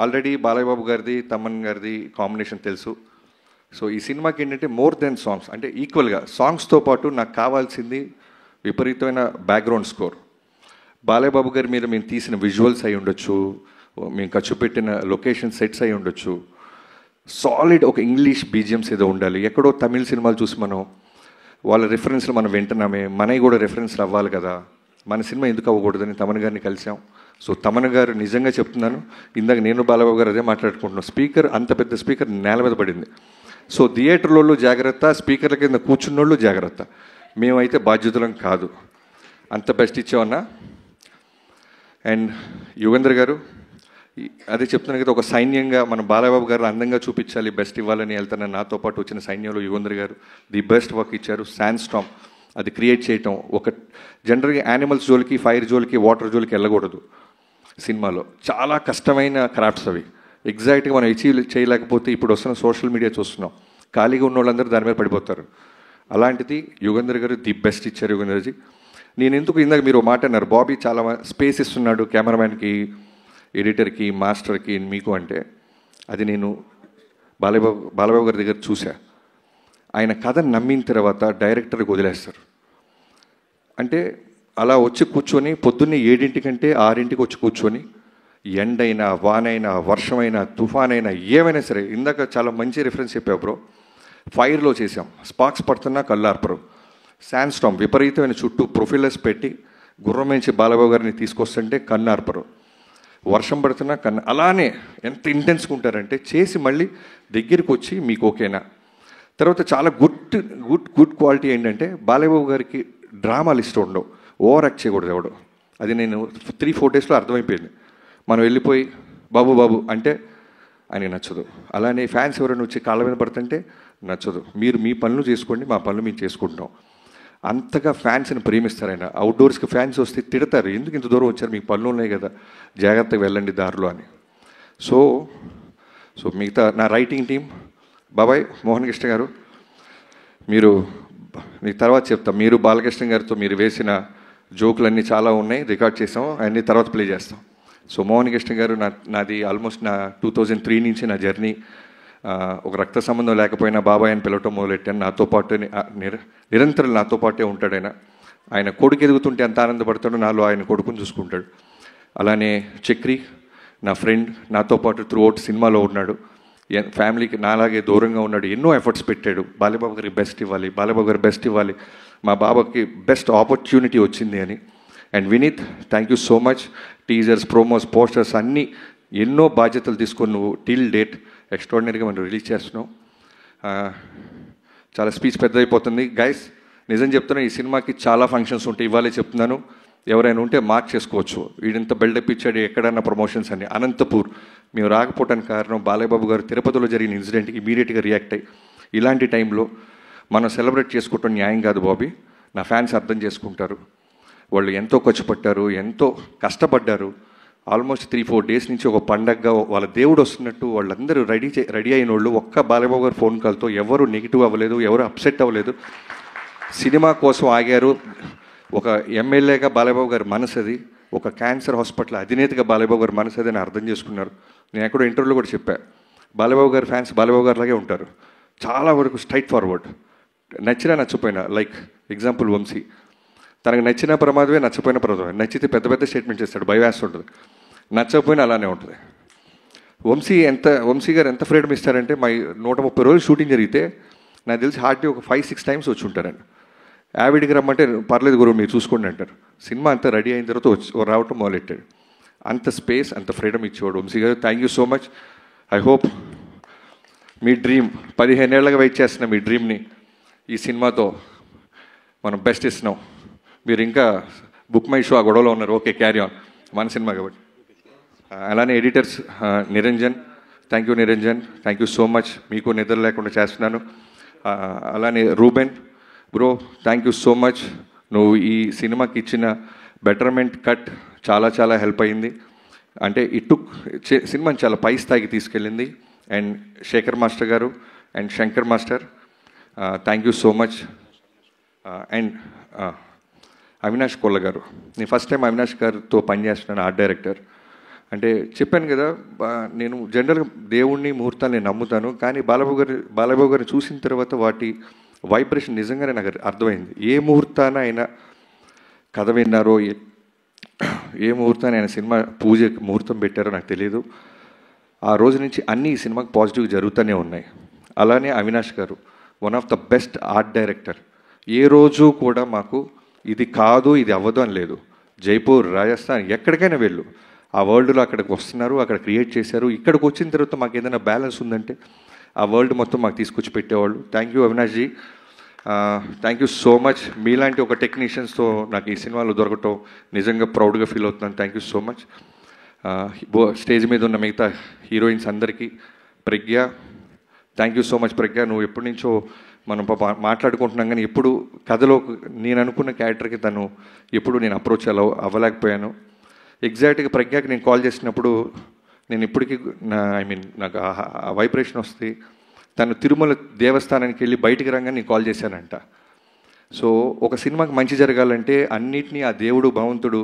already Balayya Babu గారిది, తమన్ గారిది కాంబినేషన్ తెలుసు. సో ఈ సినిమాకి ఏంటంటే మోర్ దెన్ సాంగ్స్, అంటే ఈక్వల్గా సాంగ్స్తో పాటు నాకు కావాల్సింది విపరీతమైన బ్యాక్గ్రౌండ్ స్కోర్. బాలయ్య బాబు గారి మీద మేము తీసిన విజువల్స్ అయి ఉండొచ్చు, మేము ఖర్చు పెట్టిన లొకేషన్ సెట్స్ అయి ఉండొచ్చు, సాలిడ్ ఒక ఇంగ్లీష్ బీజిఎమ్స్ ఏదో ఉండాలి. ఎక్కడో తమిళ సినిమాలు చూసి మనం వాళ్ళ రెఫరెన్స్లు మనం వింటున్నామే, మనవి కూడా రెఫరెన్స్లు అవ్వాలి కదా, మన సినిమా ఎందుకు అవ్వకూడదని తమన్ గారిని కలిసాం. సో తమన్ గారు నిజంగా చెప్తున్నాను, ఇందాక నేను బాలబాబు గారు అదే మాట్లాడుకుంటున్నాం, స్పీకర్ అంత పెద్ద స్పీకర్ నేల మీద పడింది. సో థియేటర్లో జాగ్రత్త, స్పీకర్ల కింద కూర్చున్నోళ్ళు జాగ్రత్త, మేమైతే బాధ్యతలం కాదు. అంత బెస్ట్ ఇచ్చామన్నా. అండ్ యుగేంద్ర గారు, అదే చెప్తున్నాను కదా, ఒక సైన్యంగా మన బాలబాబు గారు అందంగా చూపించాలి, బెస్ట్ ఇవ్వాలని వెళ్తాను. నాతో పాటు వచ్చిన సైన్యంలో యుగేంద్ర గారు ది బెస్ట్ వర్క్ ఇచ్చారు. శాండ్ స్టార్మ్ అది క్రియేట్ చేయటం, ఒక జనరల్గా యానిమల్స్ జోలికి, ఫైర్ జోలికి, వాటర్ జోలికి వెళ్ళకూడదు సినిమాలో. చాలా కష్టమైన క్రాఫ్ట్స్ అవి, ఎగ్జాక్ట్గా మనం అచీవ్ చేయలేకపోతే ఇప్పుడు వస్తున్న సోషల్ మీడియా చూస్తున్నాం, ఖాళీగా ఉన్న వాళ్ళందరూ దాని మీద పడిపోతారు. అలాంటిది యుగంధర్ గారు ది బెస్ట్ ఇచ్చారు. యుగంధర్జీ, నేను ఎందుకు ఇందాక మీరు మాట అన్నారు, బాబీ చాలా స్పేస్ ఇస్తున్నాడు కెమెరామ్యాన్కి, ఎడిటర్కి, మాస్టర్కి, మీకు అంటే, అది నేను బాలబాబు గారి దగ్గర చూసా. ఆయన కథను నమ్మిన తర్వాత డైరెక్టర్కి వదిలేస్తారు. అంటే అలా వచ్చి కూర్చొని పొద్దున్నే 7 6 వచ్చి కూర్చొని ఎండైనా, వానైనా, వర్షమైనా, తుఫానైనా, ఏమైనా సరే, ఇందాక చాలా మంచి రిఫరెన్స్ చెప్పావు బ్రో. ఫైర్లో చేసాం, స్పార్క్స్ పడుతున్నా కళ్ళార్పరు. శాండ్ స్టామ్ విపరీతమైన చుట్టూ ప్రొఫైలర్స్ పెట్టి గుర్రం నుంచి బాలబాబు గారిని తీసుకొస్తుంటే కన్నార్పరు. వర్షం పడుతున్నా అలానే ఎంత ఇంటెన్స్గా ఉంటారంటే చేసి మళ్ళీ దగ్గరికి వచ్చి మీకు ఓకేనా. తర్వాత చాలా గుడ్ క్వాలిటీ ఏంటంటే బాలబాబు గారికి డ్రామాలు ఇష్టం ఉండవు, ఓవర్ యాక్ట్ చేయకూడదు ఎవడు. అది నేను 3-4 డేస్లో అర్థమైపోయింది. మనం వెళ్ళిపోయి బాబు అంటే ఆయనకి నచ్చదు. అలానే ఫ్యాన్స్ ఎవరైనా వచ్చి కాళ్ళ మీద పడుతుంటే నచ్చదు. మీరు మీ పనులు చేసుకోండి, మా పనులు మేము చేసుకుంటాం. అంతగా ఫ్యాన్స్ని ప్రేమిస్తారు ఆయన. అవుట్డోర్స్కి ఫ్యాన్స్ వస్తే తిడతారు, ఎందుకు ఇంత దూరం వచ్చారు, మీకు పనులు ఉన్నాయి కదా, జాగ్రత్తగా వెళ్ళండి దారిలో అని. సో మిగతా నా రైటింగ్ టీం, బాబాయ్ మోహన్ కృష్ణ గారు, మీరు మీకు తర్వాత చెప్తాం. మీరు బాలకృష్ణ గారితో మీరు వేసిన జోకులన్నీ చాలా ఉన్నాయి, రికార్డ్ చేసాం, అన్నీ తర్వాత ప్లే చేస్తాం. సో మోహన్ కృష్ణ గారు నాది ఆల్మోస్ట్ నా 2003 నుంచి నా జర్నీ. ఒక రక్త సంబంధం లేకపోయినా బాబాయ్ అని పిలవటం మొదలెట్టాను. నాతో పాటు నిరంతరం నాతో పాటే ఉంటాడు ఆయన. ఆయన కొడుకు ఎదుగుతుంటే ఎంత ఆనందపడతాడో నాలో ఆయన కొడుకుని చూసుకుంటాడు. అలానే చక్రి నా ఫ్రెండ్, నాతో పాటు త్రూఅవుట్ సినిమాలో ఉన్నాడు. ఫ్యామిలీకి నాలాగే దూరంగా ఉన్నాడు, ఎన్నో ఎఫర్ట్స్ పెట్టాడు. బాలబాబు గారికి బెస్ట్ ఇవ్వాలి, బాలబాబు గారు బెస్ట్ ఇవ్వాలి, మా బాబాకి బెస్ట్ ఆపర్చునిటీ వచ్చింది అని. And Vineeth, thank you so much. Teasers, promos, posters అన్నీ ఎన్నో బాధ్యతలు తీసుకొని నువ్వు టిల్ డేట్ ఎక్స్ట్రాడినరీగా మనం రిలీజ్ చేస్తున్నావు. చాలా స్పీచ్ పెద్దదైపోతుంది గైస్, నిజం చెప్తున్నా, ఈ సినిమాకి చాలా ఫంక్షన్స్ ఉంటాయి. ఇవాళే చెప్తున్నాను, ఎవరైనా ఉంటే మార్క్ చేసుకోవచ్చు. వీడింత బిల్డప్ ఇచ్చాడు ఎక్కడన్నా ప్రమోషన్స్ అని. అనంతపూర్ మేము రాకపోవడానికి కారణం బాలబాబు గారు తిరుపతిలో జరిగిన ఇన్సిడెంట్కి ఇమీడియట్గా రియాక్ట్ అయ్యి, ఇలాంటి టైంలో మనం సెలబ్రేట్ చేసుకోవటం న్యాయం కాదు బాబీ, నా ఫ్యాన్స్ అర్థం చేసుకుంటారు. వాళ్ళు ఎంతో ఖర్చు పట్టారు, ఎంతో కష్టపడ్డారు. ఆల్మోస్ట్ 3-4 డేస్ నుంచి ఒక పండగగా వాళ్ళ దేవుడు వస్తున్నట్టు వాళ్ళందరూ రెడీ అయిన వాళ్ళు ఒక్క బాలబాబు గారు ఫోన్ కాల్తో ఎవరు నెగిటివ్ అవ్వలేదు, ఎవరు అప్సెట్ అవ్వలేదు. సినిమా కోసం ఆగారు. ఒక ఎమ్మెల్యేగా బాలబాబు గారి మనసు అది, ఒక క్యాన్సర్ హాస్పిటల్ అధినేతగా బాలబాబు గారి మనసు అది అని అర్థం చేసుకున్నారు. నేను ఎక్కడో ఇంటర్వ్యూలో కూడా చెప్పాను, బాలబాబు గారి ఫ్యాన్స్ బాలబాబు గారిలాగే ఉంటారు, చాలా వరకు స్ట్రైట్ ఫార్వర్డ్. నచ్చినా నచ్చపోయినా, లైక్ ఎగ్జాంపుల్ వంశీ, తనకు నచ్చిన ప్రమాదమే, నచ్చపోయిన ప్రమాదమే. నచ్చితే పెద్ద పెద్ద స్టేట్మెంట్ చేస్తాడు, భయవేస్తుంటుంది. నచ్చకపోయినా అలానే ఉంటుంది. వంశీ గారు ఎంత ఫ్రీడమ్ ఇస్తారంటే, మా 130 రోజులు షూటింగ్ జరిగితే నాకు తెలిసి హార్డ్లీ ఒక 5-6 టైమ్స్ వచ్చి ఉంటారండి. యావిడికి రమ్మంటే పర్లేదు గురువు మీరు చూసుకోండి అంటారు. సినిమా అంతా రెడీ అయిన తర్వాత రావటం మొదలెట్టాడు. అంత స్పేస్, అంత ఫ్రీడమ్ ఇచ్చేవాడు Vamsi garu. Thank you so much. I hope మీ డ్రీమ్ 15 ఏళ్ళగా వెయిట్ చేస్తున్న మీ డ్రీమ్ని ఈ సినిమాతో మనం బెస్ట్ ఇస్తున్నాం. మీరు ఇంకా బుక్ మై షో ఆ గొడవలో ఉన్నారు, ఓకే క్యారీ ఆన్, మన సినిమా కాబట్టి. అలానే editors Niranjan, thank you Niranjan, thank you so much, మీకు నిద్ర లేకుండా చేస్తున్నాను. అలానే Reuben bro, thank you so much, నువ్వు ఈ సినిమాకి ఇచ్చిన బెటర్మెంట్ కట్ చాలా చాలా హెల్ప్ అయింది. అంటే సినిమాని చాలా పై స్థాయికి తీసుకెళ్ళింది. And Shekhar master garu and Shankar master, thank you so much. And Avinash Kolla garu, నేను ఫస్ట్ టైం అవినాష్ గారితో పనిచేస్తున్నాను, ఆర్ట్ డైరెక్టర్. అంటే చెప్పాను కదా, నేను జనరల్గా దేవుణ్ణి, ముహూర్తాన్ని నమ్ముతాను, కానీ బాలబాబు గారిని చూసిన తర్వాత వాటి వైబ్రేషన్ నిజంగానే నాకు అర్థమైంది. ఏ ముహూర్తాన ఆయన కథ విన్నారో, ఏ ముహూర్తాన ఆయన సినిమా పూజ ముహూర్తం పెట్టారో నాకు తెలియదు. ఆ రోజు నుంచి అన్నీ ఈ సినిమాకి పాజిటివ్గా జరుగుతూనే ఉన్నాయి. అలానే Avinash garu one of the best art director. ఏ రోజు కూడా మాకు ఇది కాదు, ఇది అవ్వదు అని లేదు. జైపూర్, రాజస్థాన్, ఎక్కడికైనా వెళ్ళు, ఆ వరల్డ్లో అక్కడికి వస్తున్నారు, అక్కడ క్రియేట్ చేశారు. ఇక్కడికి వచ్చిన తర్వాత మాకు ఏదైనా బ్యాలెన్స్ ఉందంటే ఆ వరల్డ్ మొత్తం మాకు తీసుకొచ్చి పెట్టేవాళ్ళు. Thank you Avinash ji, thank you so much. మీలాంటి ఒక టెక్నీషియన్స్తో నాకు ఈ సినిమాలో దొరకటం నిజంగా ప్రౌడ్గా ఫీల్ అవుతున్నాను. Thank you so much. Stage మీద ఉన్న మిగతా హీరోయిన్స్ అందరికీ, ప్రజ్ఞ, థ్యాంక్ యూ సో మచ్. ప్రజ్ఞ, నువ్వు ఎప్పటి నుంచో మనం మాట్లాడుకుంటున్నాం, కానీ ఎప్పుడు కథలో నేను అనుకున్న క్యారెక్టర్కి తను ఎప్పుడు నేను అప్రోచ్ అవ్వలేకపోయాను. ఎగ్జాక్ట్గా ప్రజ్ఞకి నేను కాల్ చేసినప్పుడు నేను ఇప్పటికీ నాకు వైబ్రేషన్ వస్తుంది. తను తిరుమల దేవస్థానానికి వెళ్ళి బయటికి రాగానే నేను కాల్ చేశానంట. సో ఒక సినిమాకి మంచి జరగాలంటే అన్నిటినీ ఆ దేవుడు భగవంతుడు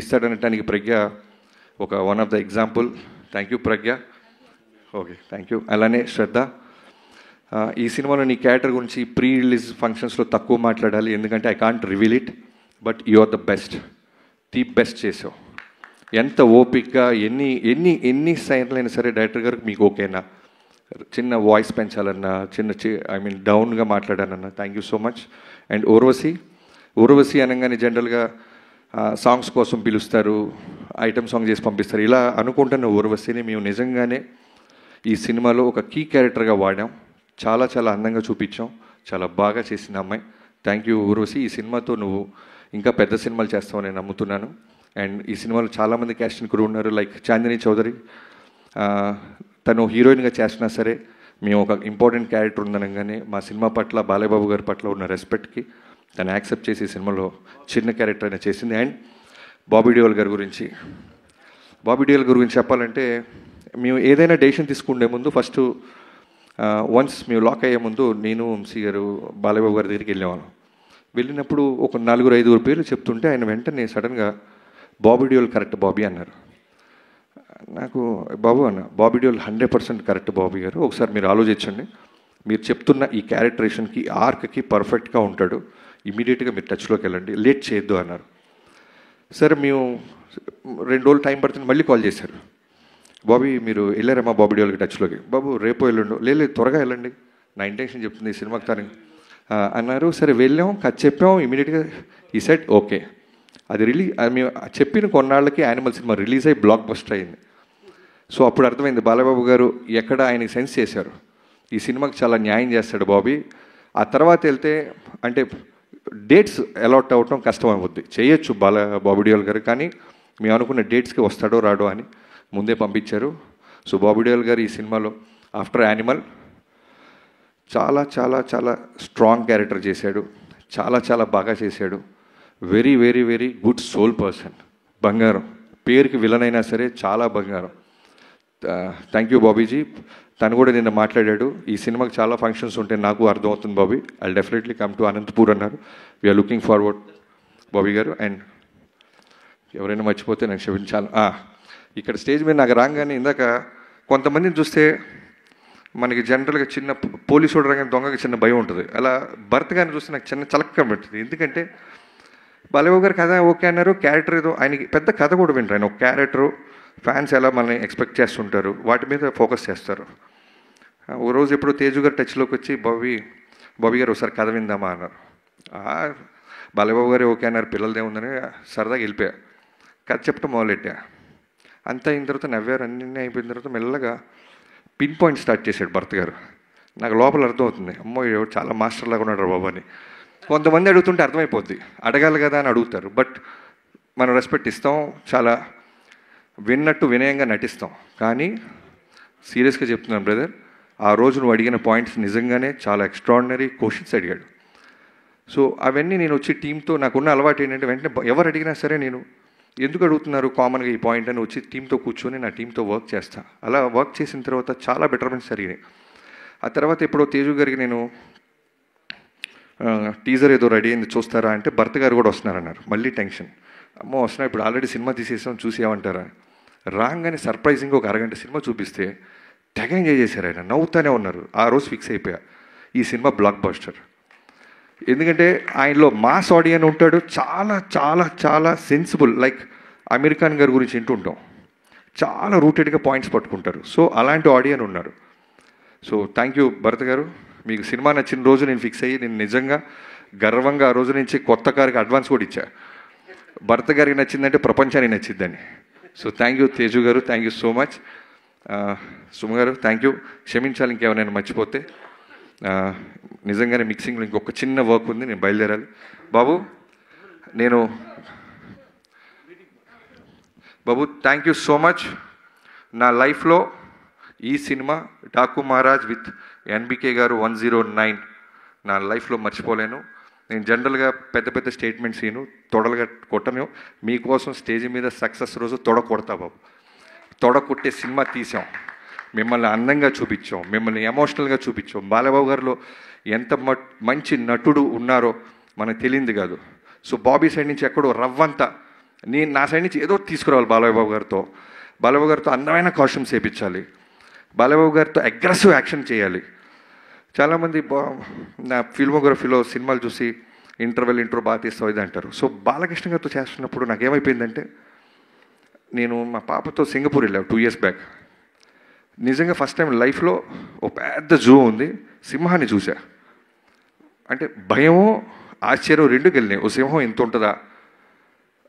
ఇస్తాడనటానికి ప్రజ్ఞ ఒక one of the example. Thank you Pragna. Okay, thank you. అలానే శ్రద్ధ, ఈ సినిమాలో నీ క్యారెక్టర్ గురించి ప్రీ రిలీజ్ ఫంక్షన్స్లో తక్కువ మాట్లాడాలి, ఎందుకంటే I can't reveal it, but you are the best, the best చేసావు. ఎంత ఓపిక్గా ఎన్ని సైన్లైనా సరే డైరెక్టర్ గారికి మీకు ఓకేనా, చిన్న వాయిస్ పెంచాలన్నా, డౌన్గా మాట్లాడానన్నా, thank you so much. And Urvashi అనగానే జనరల్గా సాంగ్స్ కోసం పిలుస్తారు, ఐటమ్ సాంగ్ చేసి పంపిస్తారు. ఇలా అనుకుంటున్న ఊర్వశిని మేము నిజంగానే ఈ సినిమాలో ఒక కీ క్యారెక్టర్గా వాడాం. చాలా చాలా అందంగా చూపించాం, చాలా బాగా చేసిన అమ్మాయి. Thank you Urvashi. ఈ సినిమాతో నువ్వు ఇంకా పెద్ద సినిమాలు చేస్తావని నేను నమ్ముతున్నాను. అండ్ ఈ సినిమాలో చాలామంది క్యాస్టింగ్ క్రూ ఉన్నారు, లైక్ చాందిని చౌదరి. తను హీరోయిన్గా చేసినా సరే మేము ఒక ఇంపార్టెంట్ క్యారెక్టర్ ఉందనగానే మా సినిమా పట్ల, బాలయ్యబాబు గారి పట్ల ఉన్న రెస్పెక్ట్కి తను యాక్సెప్ట్ చేసి ఈ సినిమాలో చిన్న క్యారెక్టర్ అయినా చేసింది. అండ్ బాబీ డియోల్ గారి గురించి చెప్పాలంటే, మేము ఏదైనా డెసిషన్ తీసుకునే ముందు ఫస్ట్ వన్స్ మేము లాక్ అయ్యే ముందు నేను, వంశీ గారు, బాలయ్యబాబు గారి దగ్గరికి వెళ్ళినప్పుడు ఒక 4-5 పేర్లు చెప్తుంటే ఆయన వెంటనే సడన్గా బాబీ డియోల్ కరెక్ట్ బాబీ అన్నారు. నాకు బాబు అన్న, బాబీ డియోల్ 100% కరెక్ట్ బాబీ గారు, ఒకసారి మీరు ఆలోచించండి, మీరు చెప్తున్న ఈ క్యారెక్టరేషన్కి ఆర్క్కి పర్ఫెక్ట్గా ఉంటాడు, ఇమీడియట్గా మీరు టచ్లోకి వెళ్ళండి, లేట్ చేయొద్దు అన్నారు. సరే మేము 2 రోజులు టైం పడుతుంది, మళ్ళీ కాల్ చేశారు. బాబీ మీరు వెళ్ళారమ్మా బాబీ డియోల్కి టచ్లోకి? బాబు రేపు వెళ్ళండు. లేదు త్వరగా వెళ్ళండి, నా ఇంటెన్షన్ చెప్తుంది ఈ సినిమాకి తను అన్నారు. సరే వెళ్ళాం, కథ చెప్పాం, ఇమీడియట్గా ఈ సెట్ ఓకే. అది మేము చెప్పిన కొన్నాళ్ళకి యానిమల్ సినిమా రిలీజ్ అయ్యి బ్లాక్ బస్టర్ అయింది. సో అప్పుడు అర్థమైంది బాలయ్యబాబు గారు ఎక్కడ ఆయనకి సెన్స్ చేశారు, ఈ సినిమాకి చాలా న్యాయం చేస్తాడు బాబీ. ఆ తర్వాత వెళ్తే అంటే డేట్స్ అలాట్ అవ్వటం కష్టం అవుద్ది, చేయొచ్చు బాబీ డియోల్ గారు, కానీ మేము అనుకున్న డేట్స్కి వస్తాడో రాడో అని ముందే పంపించారు. సో బాబీ డియోల్ గారు ఈ సినిమాలో ఆఫ్టర్ యానిమల్ చాలా చాలా చాలా స్ట్రాంగ్ క్యారెక్టర్ చేశాడు, చాలా చాలా బాగా చేశాడు. Very very very good soul person, బంగారం. పేరుకి విలన్ అయినా సరే చాలా బంగారం. థ్యాంక్ యూ బాబీజీ. తను కూడా నిన్న మాట్లాడాడు, ఈ సినిమాకి చాలా ఫంక్షన్స్ ఉంటే నాకు అర్థమవుతుంది Bobby, I definitely come to Anantapur అన్నారు. వీఆర్ లుకింగ్ ఫార్వర్డ్ బాబీ గారు. అండ్ ఎవరైనా మర్చిపోతే నాకు క్షమించాలి. ఇక్కడ స్టేజ్ మీద నాకు రాగానే ఇందాక కొంతమందిని చూస్తే మనకి జనరల్గా చిన్న పోలీసు రాగానే దొంగకి చిన్న భయం ఉంటుంది, అలా భర్త గారిని చూస్తే నాకు చిన్న చలక్క పెట్టింది. ఎందుకంటే బాలయ్యబాబు గారు కథ ఓకే అన్నారు, క్యారెక్టర్ ఏదో ఆయనకి పెద్ద కథ కూడా వింటారు. ఆయన ఒక క్యారెక్టరు, ఫ్యాన్స్ ఎలా మనల్ని ఎక్స్పెక్ట్ చేస్తుంటారు, వాటి మీద ఫోకస్ చేస్తారు. ఓ రోజు ఎప్పుడు తేజు గారు టచ్లోకి వచ్చి బాబీ గారు ఒకసారి కథ విందామా అన్నారు. బాలయ్యబాబు గారు ఓకే అన్నారు, పిల్లలదే ఉందని సరదాగా వెళ్ళిపోయా. కథ చెప్పడం మొదలెట్టా. అంతా అయిన తర్వాత నవ్వారు, అన్నీ అయిపోయిన తర్వాత మెల్లగా పిన్ పాయింట్ స్టార్ట్ చేశాడు భర్త గారు. నాకు లోపల అర్థమవుతుంది, అమ్మో చాలా మాస్టర్ లాగా ఉన్నాడు బాబు అని. కొంతమంది అడుగుతుంటే అర్థమైపోద్ది, అడగాలి కదా అని అడుగుతారు, బట్ మనం రెస్పెక్ట్ ఇస్తాం, చాలా విన్నట్టు వినయంగా నటిస్తాం. కానీ సీరియస్గా చెప్తున్నాను బ్రదర్, ఆ రోజు నువ్వు అడిగిన పాయింట్స్ నిజంగానే చాలా ఎక్స్ట్రాడినరీ క్వశ్చన్స్ అడిగాడు. సో అవన్నీ నేను వచ్చి టీంతో, నాకున్న అలవాటు ఏంటంటే వెంటనే ఎవరు అడిగినా సరే నేను ఎందుకు అడుగుతున్నారు కామన్గా ఈ పాయింట్ అని వచ్చి టీంతో కూర్చొని నా టీంతో వర్క్ చేస్తాను. అలా వర్క్ చేసిన తర్వాత చాలా బెటర్మెంట్స్ జరిగినాయి. ఆ తర్వాత ఎప్పుడో తేజు గారికి నేను టీజర్ ఏదో రెడీ అయింది చూస్తారా అంటే భర్త గారు కూడా వస్తున్నారన్నారు. మళ్ళీ టెన్షన్, అమ్మో వస్తున్నా, ఇప్పుడు ఆల్రెడీ సినిమా తీసేసాం చూసేయమంటారా. రాగానే సర్ప్రైజింగ్గా ఒక అరగంట సినిమా చూపిస్తే తెగ ఎంజాయ్ చేశారు, ఆయన నవ్వుతూనే ఉన్నారు. ఆ రోజు ఫిక్స్ అయిపోయా, ఈ సినిమా బ్లాక్ బస్టర్. ఎందుకంటే ఆయనలో మాస్ ఆడియన్ ఉంటాడు, చాలా చాలా చాలా సెన్సిబుల్, లైక్ అమీర్ ఖాన్ గారి గురించి వింటుంటాం, చాలా రూటెడ్గా పాయింట్స్ పట్టుకుంటారు. సో అలాంటి ఆడియన్ ఉన్నారు. సో థ్యాంక్ యూ భరత్ గారు. మీకు సినిమా నచ్చిన రోజు నేను ఫిక్స్ అయ్యి, నేను నిజంగా గర్వంగా ఆ రోజు నుంచి కొత్త కారుకి అడ్వాన్స్ కూడా ఇచ్చా. భరత్ గారికి నచ్చిందంటే ప్రపంచానికి నచ్చిందని. సో థ్యాంక్ యూ తేజు గారు, thank you so much. Suma గారు థ్యాంక్ యూ. క్షమించాలి ఇంకేమైనా మర్చిపోతే. నిజంగానే మిక్సింగ్లో ఇంకొక చిన్న వర్క్ ఉంది, నేను బయలుదేరాలి. బాబు థ్యాంక్ యూ సో మచ్. నా లైఫ్లో ఈ cinema Daaku Maharaj with NBK గారు 109 నా లైఫ్లో మర్చిపోలేను. నేను జనరల్గా పెద్ద పెద్ద స్టేట్మెంట్స్ ఈను, తొడలుగా కొట్టను. మీకోసం స్టేజ్ మీద సక్సెస్ రోజు తొడ కొడతా బాబు. తొడ కొట్టే సినిమా తీసాం. మిమ్మల్ని అందంగా చూపించాం, మిమ్మల్ని ఎమోషనల్గా చూపించాం. బాలబాబు గారిలో ఎంత మంచి నటుడు ఉన్నారో మనకు తెలియంది కాదు. సో బాబీ సైడ్ నుంచి ఎక్కడో రవ్వంతా నా సైడ్ నుంచి ఏదో తీసుకురావాలి. బాలబాబు గారితో అందమైన కాస్ట్యూమ్స్ వేయించాలి, బాలబాబు గారితో అగ్రెసివ్ యాక్షన్ చేయాలి. చాలామంది నా ఫిల్మోగ్రఫీలో సినిమాలు చూసి ఇంట్రో బాగా తీస్తావు ఇది అంటారు. సో బాలకృష్ణ గారితో చేస్తున్నప్పుడు నాకేమైపోయిందంటే, నేను మా పాపతో సింగపూర్ వెళ్ళాను 2 years బ్యాక్. నిజంగా ఫస్ట్ టైం లైఫ్లో ఓ పెద్ద జూ ఉంది, సింహాన్ని చూసా. అంటే భయము ఆశ్చర్యం రెండు వెళ్ళినాయి. ఓ సింహం ఇంత ఉంటుందా,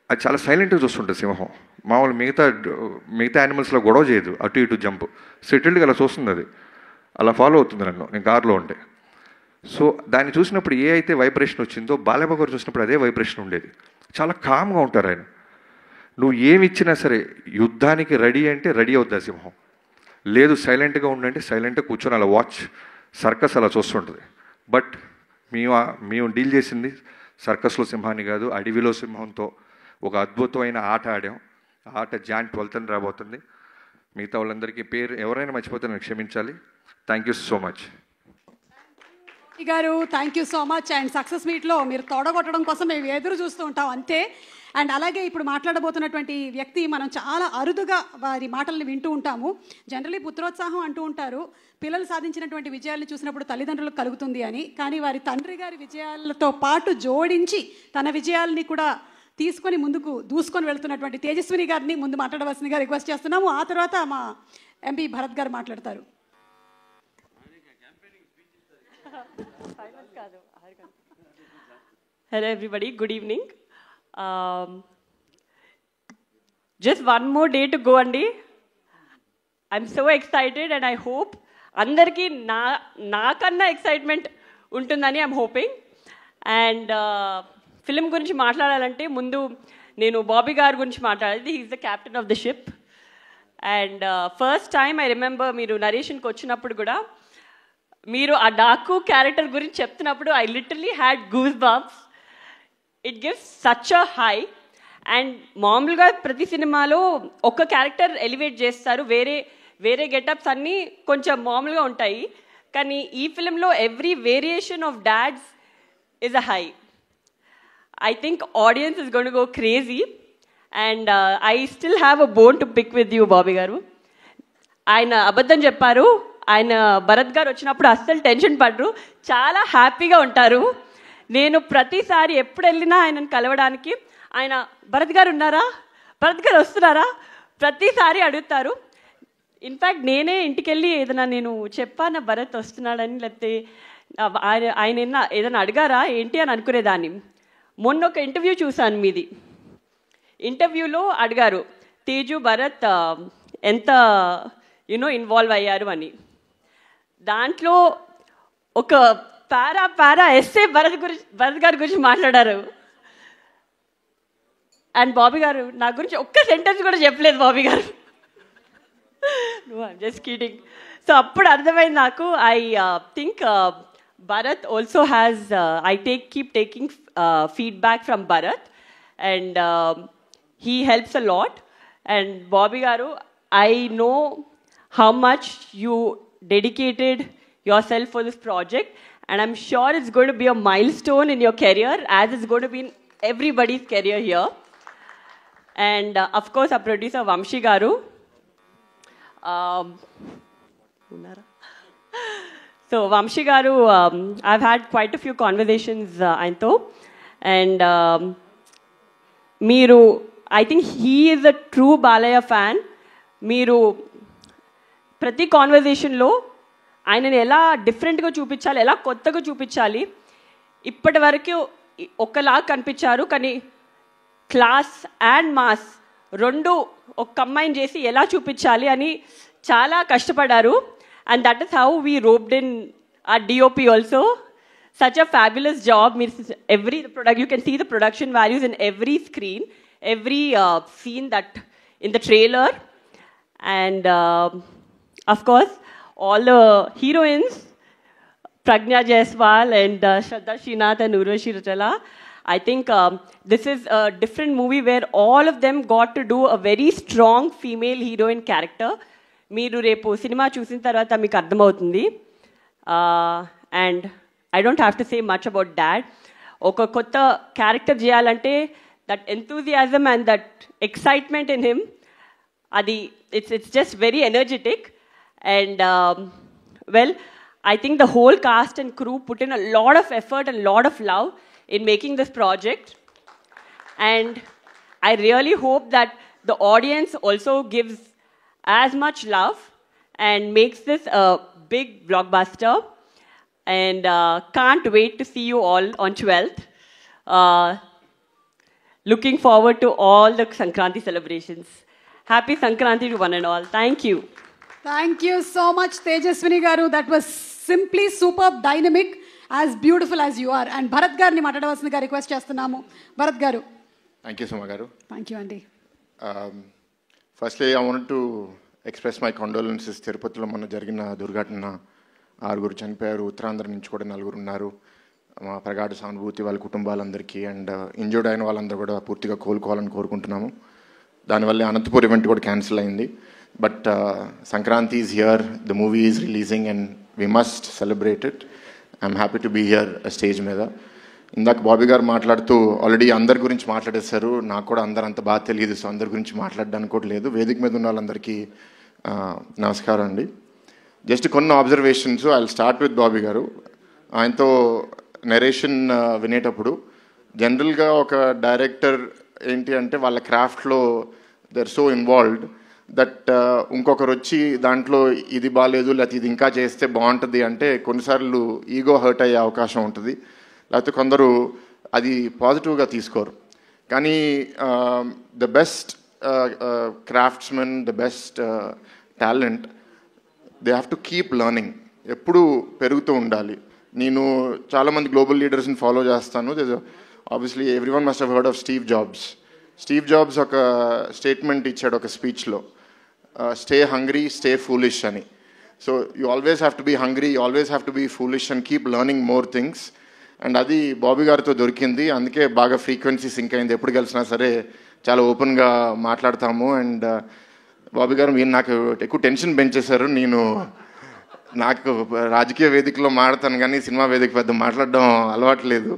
అది చాలా సైలెంట్గా చూస్తుంటుంది సింహం. మామూలు మిగతా యానిమల్స్లో గొడవ చేయదు, అటు ఇటు జంప్, సెటిల్డ్గా అలా చూస్తుంది. అది అలా ఫాలో అవుతుంది నన్ను, నేను కార్లో ఉంటే. సో దాన్ని చూసినప్పుడు ఏ అయితే వైబ్రేషన్ వచ్చిందో బాలబాబు గారు చూసినప్పుడు అదే వైబ్రేషన్ ఉండేది. చాలా కామ్గా ఉంటారు ఆయన. నువ్వు ఏమి ఇచ్చినా సరే యుద్ధానికి రెడీ అంటే రెడీ అవుద్ది ఆ సింహం. లేదు సైలెంట్గా ఉండంటే సైలెంట్గా కూర్చొని అలా వాచ్ సర్కస్ అలా చూస్తుంటుంది. బట్ మేము డీల్ చేసింది సర్కస్లో సింహాన్ని కాదు, అడవిలో సింహంతో ఒక అద్భుతమైన ఆట ఆడాం. ఆ ఆట Jan 12th రాబోతుంది. మిగతా వాళ్ళందరికీ పేరు ఎవరైనా మర్చిపోతే నాకు క్షమించాలి. థ్యాంక్ యూ సో మచ్ గారు. Thank you so much. And success మీట్లో మీరు తోడగొట్టడం కోసం మేము ఎదురు చూస్తూ ఉంటాం అంతే. అండ్ అలాగే ఇప్పుడు మాట్లాడబోతున్నటువంటి వ్యక్తి మనం చాలా అరుదుగా వారి మాటల్ని వింటూ ఉంటాము. జనరలీ పుత్రోత్సాహం అంటూ ఉంటారు, పిల్లలు సాధించినటువంటి విజయాలను చూసినప్పుడు తల్లిదండ్రులకు కలుగుతుంది అని. కానీ వారి తండ్రి గారి విజయాలతో పాటు జోడించి తన విజయాల్ని కూడా తీసుకొని ముందుకు దూసుకొని వెళ్తున్నటువంటి తేజస్విని గారిని ముందు మాట్లాడవలసిందిగా రిక్వెస్ట్ చేస్తున్నాము. ఆ తర్వాత మా ఎంపీ భరత్ గారు మాట్లాడతారు. Hello everybody, good evening. Just one more day to go andi. I'm so excited and I hope andarki nakanna excitement untundani I'm hoping. And film gurinchi maatladalante mundu nenu Bobby garu gurinchi maatladali. He is the captain of the ship. And first time I remember meeru narration ki vachinappudu kuda మీరు ఆ Daaku character గురించి చెప్తున్నప్పుడు I literally had goose bumps. It gives such a high. And మామూలుగా ప్రతి సినిమాలో ఒక character elevate చేస్తారు, వేరే గెటప్స్ అన్నీ కొంచెం మామూలుగా ఉంటాయి. కానీ ఈ ఫిలింలో every variation of dads is a high. I think audience is gonna go crazy. And I still have a bone to pick with you Bobby garu. ఆయన అబద్ధం చెప్పారు, ఆయన భరత్ గారు వచ్చినప్పుడు అస్సలు టెన్షన్ పడరు, చాలా హ్యాపీగా ఉంటారు. నేను ప్రతిసారి ఎప్పుడు వెళ్ళినా ఆయనను కలవడానికి ఆయన భరత్ గారు ఉన్నారా, భరత్ గారు వస్తున్నారా ప్రతిసారి అడుగుతారు. ఇన్ఫ్యాక్ట్ నేనే ఇంటికి వెళ్ళి ఏదైనా నేను చెప్పాను భరత్ వస్తున్నాడని, లేకపోతే ఆయన ఏదైనా అడిగారా ఏంటి అని అనుకునేదాన్ని. మొన్న ఒక ఇంటర్వ్యూ చూశాను మీది. ఇంటర్వ్యూలో అడిగారు తేజు భరత్ ఎంత ఇన్వాల్వ్ అయ్యారు అని. దాంట్లో ఒక పారా ఎస్సే భరత్ గారి గురించి మాట్లాడారు. అండ్ బాబీ గారు నా గురించి ఒక్క సెంటెన్స్ కూడా చెప్పలేదు బాబీ గారు. Just kidding. సో అప్పుడు అర్థమైంది నాకు. I think Bharat also has keep taking feedback from Bharat and he helps a lot. And Bobby గారు, I know how much you dedicated yourself for this project, and I'm sure it's going to be a milestone in your career, as it's going to be in everybody's career here. And of course our producer Vamshi garu. So Vamshi garu, I've had quite a few conversations ayantho, and meeru, I think he is a true Balaya fan. మీరు ప్రతి కాన్వర్జేషన్లో ఆయనని ఎలా డిఫరెంట్గా చూపించాలి, ఎలా కొత్తగా చూపించాలి, ఇప్పటి వరకు ఒకలా కనిపించారు కానీ క్లాస్ అండ్ మాస్ రెండు ఒక కంబైన్ చేసి ఎలా చూపించాలి అని చాలా కష్టపడ్డారు. And that is how we roped in our DOP also. Such a fabulous job. మీరు every product you can see the production values in every screen, every scene that in the trailer. And of course all the heroines, Pragna Jaiswal and Shraddha Srinath and Urvashi Rujala. I think this is a different movie where all of them got to do a very strong female heroine character, మీరు రేపు cinema చూసిన తర్వాత మీకు అర్థమవుతుంది. And I don't have to say much about that. ఒక కొత్త character చేయాలంటే that enthusiasm and that excitement in him, అది it's just very energetic. And well, I think the whole cast and crew put in a lot of effort and a lot of love in making this project. And I really hope that the audience also gives as much love and makes this a big blockbuster. And can't wait to see you all on 12th. Looking forward to all the Sankranti celebrations. Happy Sankranti to one and all. Thank you. Thank you so much, Tejaswini garu. That was simply superb, dynamic, as beautiful as you are. And Bharat garni మాట్లాడవలసిందిగా request చేస్తున్నాము. భరత్ గారు. Thank you, Suma garu. Thank you, Andy. Firstly, I wanted to express my condolences. తిరుపతిలో మొన్న జరిగిన దుర్ఘటన, 6 చనిపోయారు, ఉత్తరాంధ్ర నుంచి కూడా 4 ఉన్నారు. మా ప్రగాఢ సానుభూతి వాళ్ళ కుటుంబాలందరికీ. అండ్ ఇంజర్డ్ అయిన వాళ్ళందరూ కూడా పూర్తిగా కోలుకోవాలని కోరుకుంటున్నాము. దానివల్ల అనంతపూర్ ఈవెంట్ కూడా క్యాన్సిల్ అయింది. But Sankranti is here, the movie is releasing and we must celebrate it. I'm happy to be here stage మీద. ఇందాక బాబీ గారు మాట్లాడుతూ ఆల్రెడీ అందరి గురించి మాట్లాడేశారు. నాకు కూడా అంత బాగా తెలియదు, సో అందరి గురించి మాట్లాడడానికి కూడా లేదు. వేదిక మీద ఉన్న వాళ్ళందరికీ నమస్కారం అండి. జస్ట్ కొన్ని observations. I will start with Bobby గారు. ఆయనతో నెరేషన్ వినేటప్పుడు జనరల్గా ఒక డైరెక్టర్ ఏంటి అంటే వాళ్ళ క్రాఫ్ట్లో they are so involved that ఇంకొకరు వచ్చి దాంట్లో ఇది బాగాలేదు లేకపోతే ఇది ఇంకా చేస్తే బాగుంటుంది అంటే కొన్నిసార్లు ఈగో హర్ట్ అయ్యే అవకాశం ఉంటుంది, లేకపోతే కొందరు అది పాజిటివ్గా తీసుకోరు. కానీ the best craftsmen, the best talent, they have to keep learning. ఎప్పుడూ పెరుగుతూ ఉండాలి. నేను చాలామంది గ్లోబల్ లీడర్స్ని ఫాలో చేస్తాను. Obviously everyone must have heard of Steve Jobs. Steve Jobs ఒక స్టేట్మెంట్ ఇచ్చాడు ఒక స్పీచ్లో, స్టే హంగ్రీ, స్టే ఫూలిష్ అని. So you always have to be hungry, you always have to be foolish and keep learning more things. And అది బాబీ గారితో దొరికింది. అందుకే బాగా ఫ్రీక్వెన్సీ సింక్ అయింది. ఎప్పుడు కలిసినా సరే చాలా ఓపెన్గా మాట్లాడతాము. అండ్ బాబీ గారు మీరు నాకు ఎక్కువ టెన్షన్ పెంచేశారు. నాకు రాజకీయ వేదికలో మాట్లాడతాను కానీ సినిమా వేదిక పెద్ద మాట్లాడడం అలవాట్లేదు.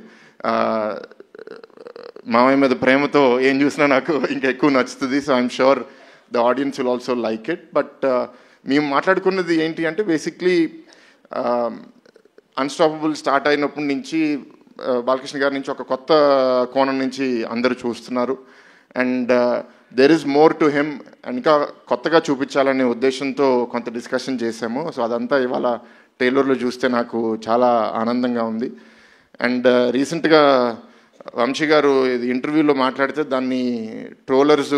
మామయ్య మీద ప్రేమతో ఏం చూసినా నాకు ఇంకా ఎక్కువ నచ్చుతుంది. So I'm sure the audience will also like it. But మేము మాట్లాడుకున్నది ఏంటి అంటే బేసిక్లీ అన్స్టాపబుల్ స్టార్ట్ అయినప్పటి నుంచి బాలకృష్ణ గారి నుంచి ఒక కొత్త కోణం నుంచి అందరూ చూస్తున్నారు. And there is more to him. ఇంకా కొత్తగా చూపించాలనే ఉద్దేశంతో కొంత డిస్కషన్ చేశాము. సో అదంతా ఇవాళ ట్రైలర్లో చూస్తే నాకు చాలా ఆనందంగా ఉంది. అండ్ రీసెంట్గా వంశీ గారు ఇది ఇంటర్వ్యూలో మాట్లాడితే దాన్ని ట్రోలర్స్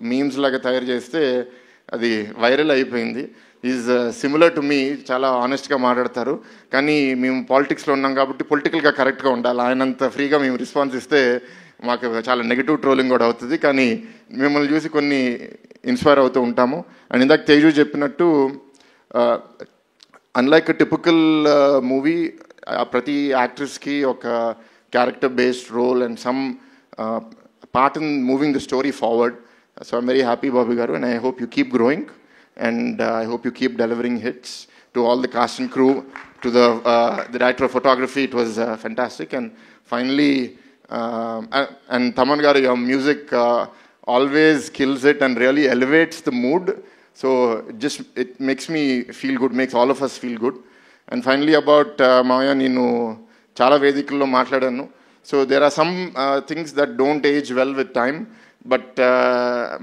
మీమ్స్ లాగా తయారు చేస్తే అది వైరల్ అయిపోయింది. ఈజ్ సిమిలర్ టు మీ, చాలా ఆనెస్ట్గా మాట్లాడతారు. కానీ మేము పాలిటిక్స్లో ఉన్నాం కాబట్టి పొలిటికల్గా కరెక్ట్గా ఉండాలి. ఆయనంత ఫ్రీగా మేము రెస్పాన్స్ ఇస్తే మాకు చాలా నెగిటివ్ ట్రోలింగ్ కూడా అవుతుంది. కానీ మిమ్మల్ని చూసి కొన్ని ఇన్స్పైర్ అవుతూ ఉంటాము. అండ్ ఇందాక తేజు చెప్పినట్టు అన్లైక్ టిపికల్ మూవీ, ప్రతి యాక్ట్రెస్కి ఒక character based role and some part in moving the story forward. So I'm very happy, Bobby garu, and I hope you keep growing, and I hope you keep delivering hits. To all the cast and crew, to the director of photography, it was fantastic. And finally, and Taman garu, your music always kills it and really elevates the mood. So it makes me feel good, makes all of us feel good. And finally about Maya, nenu చాలా వేదికల్లో మాట్లాడాను. So there are some things that don't age well with time, but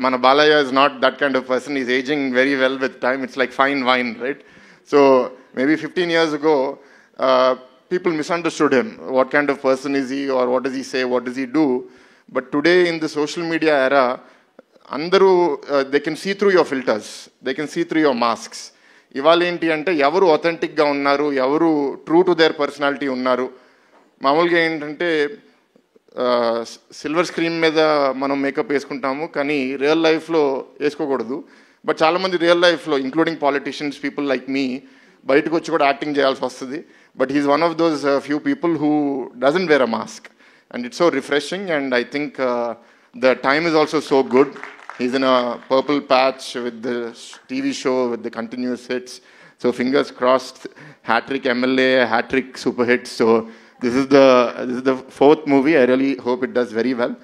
మన Balayya is not that kind of person. Is ageing very well with time. It's like fine wine, right? So maybe 15 years ago people misunderstood him. What kind of person is he, or what does he say, what does he do? But today in the social media era, అందరూ they can see through your filters, they can see through your masks. ఇవాళ ఏంటి అంటే ఎవరు ఒథెంటిక్గా ఉన్నారు, ఎవరు true to their personality ఉన్నారు. మామూలుగా ఏంటంటే సిల్వర్ స్క్రీన్ మీద మనం మేకప్ వేసుకుంటాము, కానీ రియల్ లైఫ్లో వేసుకోకూడదు. బట్ చాలామంది రియల్ లైఫ్లో, including politicians, people like me, బయటకు వచ్చి కూడా యాక్టింగ్ చేయాల్సి వస్తుంది. But he's one of those few people who doesn't wear a mask, and it's so refreshing. And I think the time is also so good. He's in a purple patch with the TV show with the continuous hits. So fingers crossed, hat-trick MLA, hat-trick super hits. So this is the fourth movie. I really hope it does very well.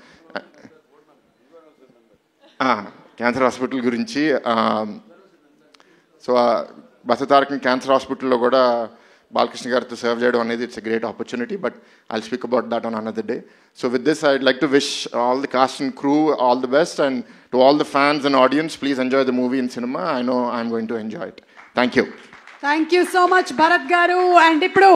Cancer hospital గురించి so Basavatarakam cancer హాస్పిటల్లో కూడా బాలకృష్ణ గారితో serve చేయడం అనేది it's a great opportunity, but I'll speak about that on another day. So with this I'd like to wish all the cost and crew all the best, and to all the fans and audience, please enjoy the movie in cinema. I know I'm going to enjoy it. Thank you. Thank you so much Bharat గారు. And ఇప్పుడు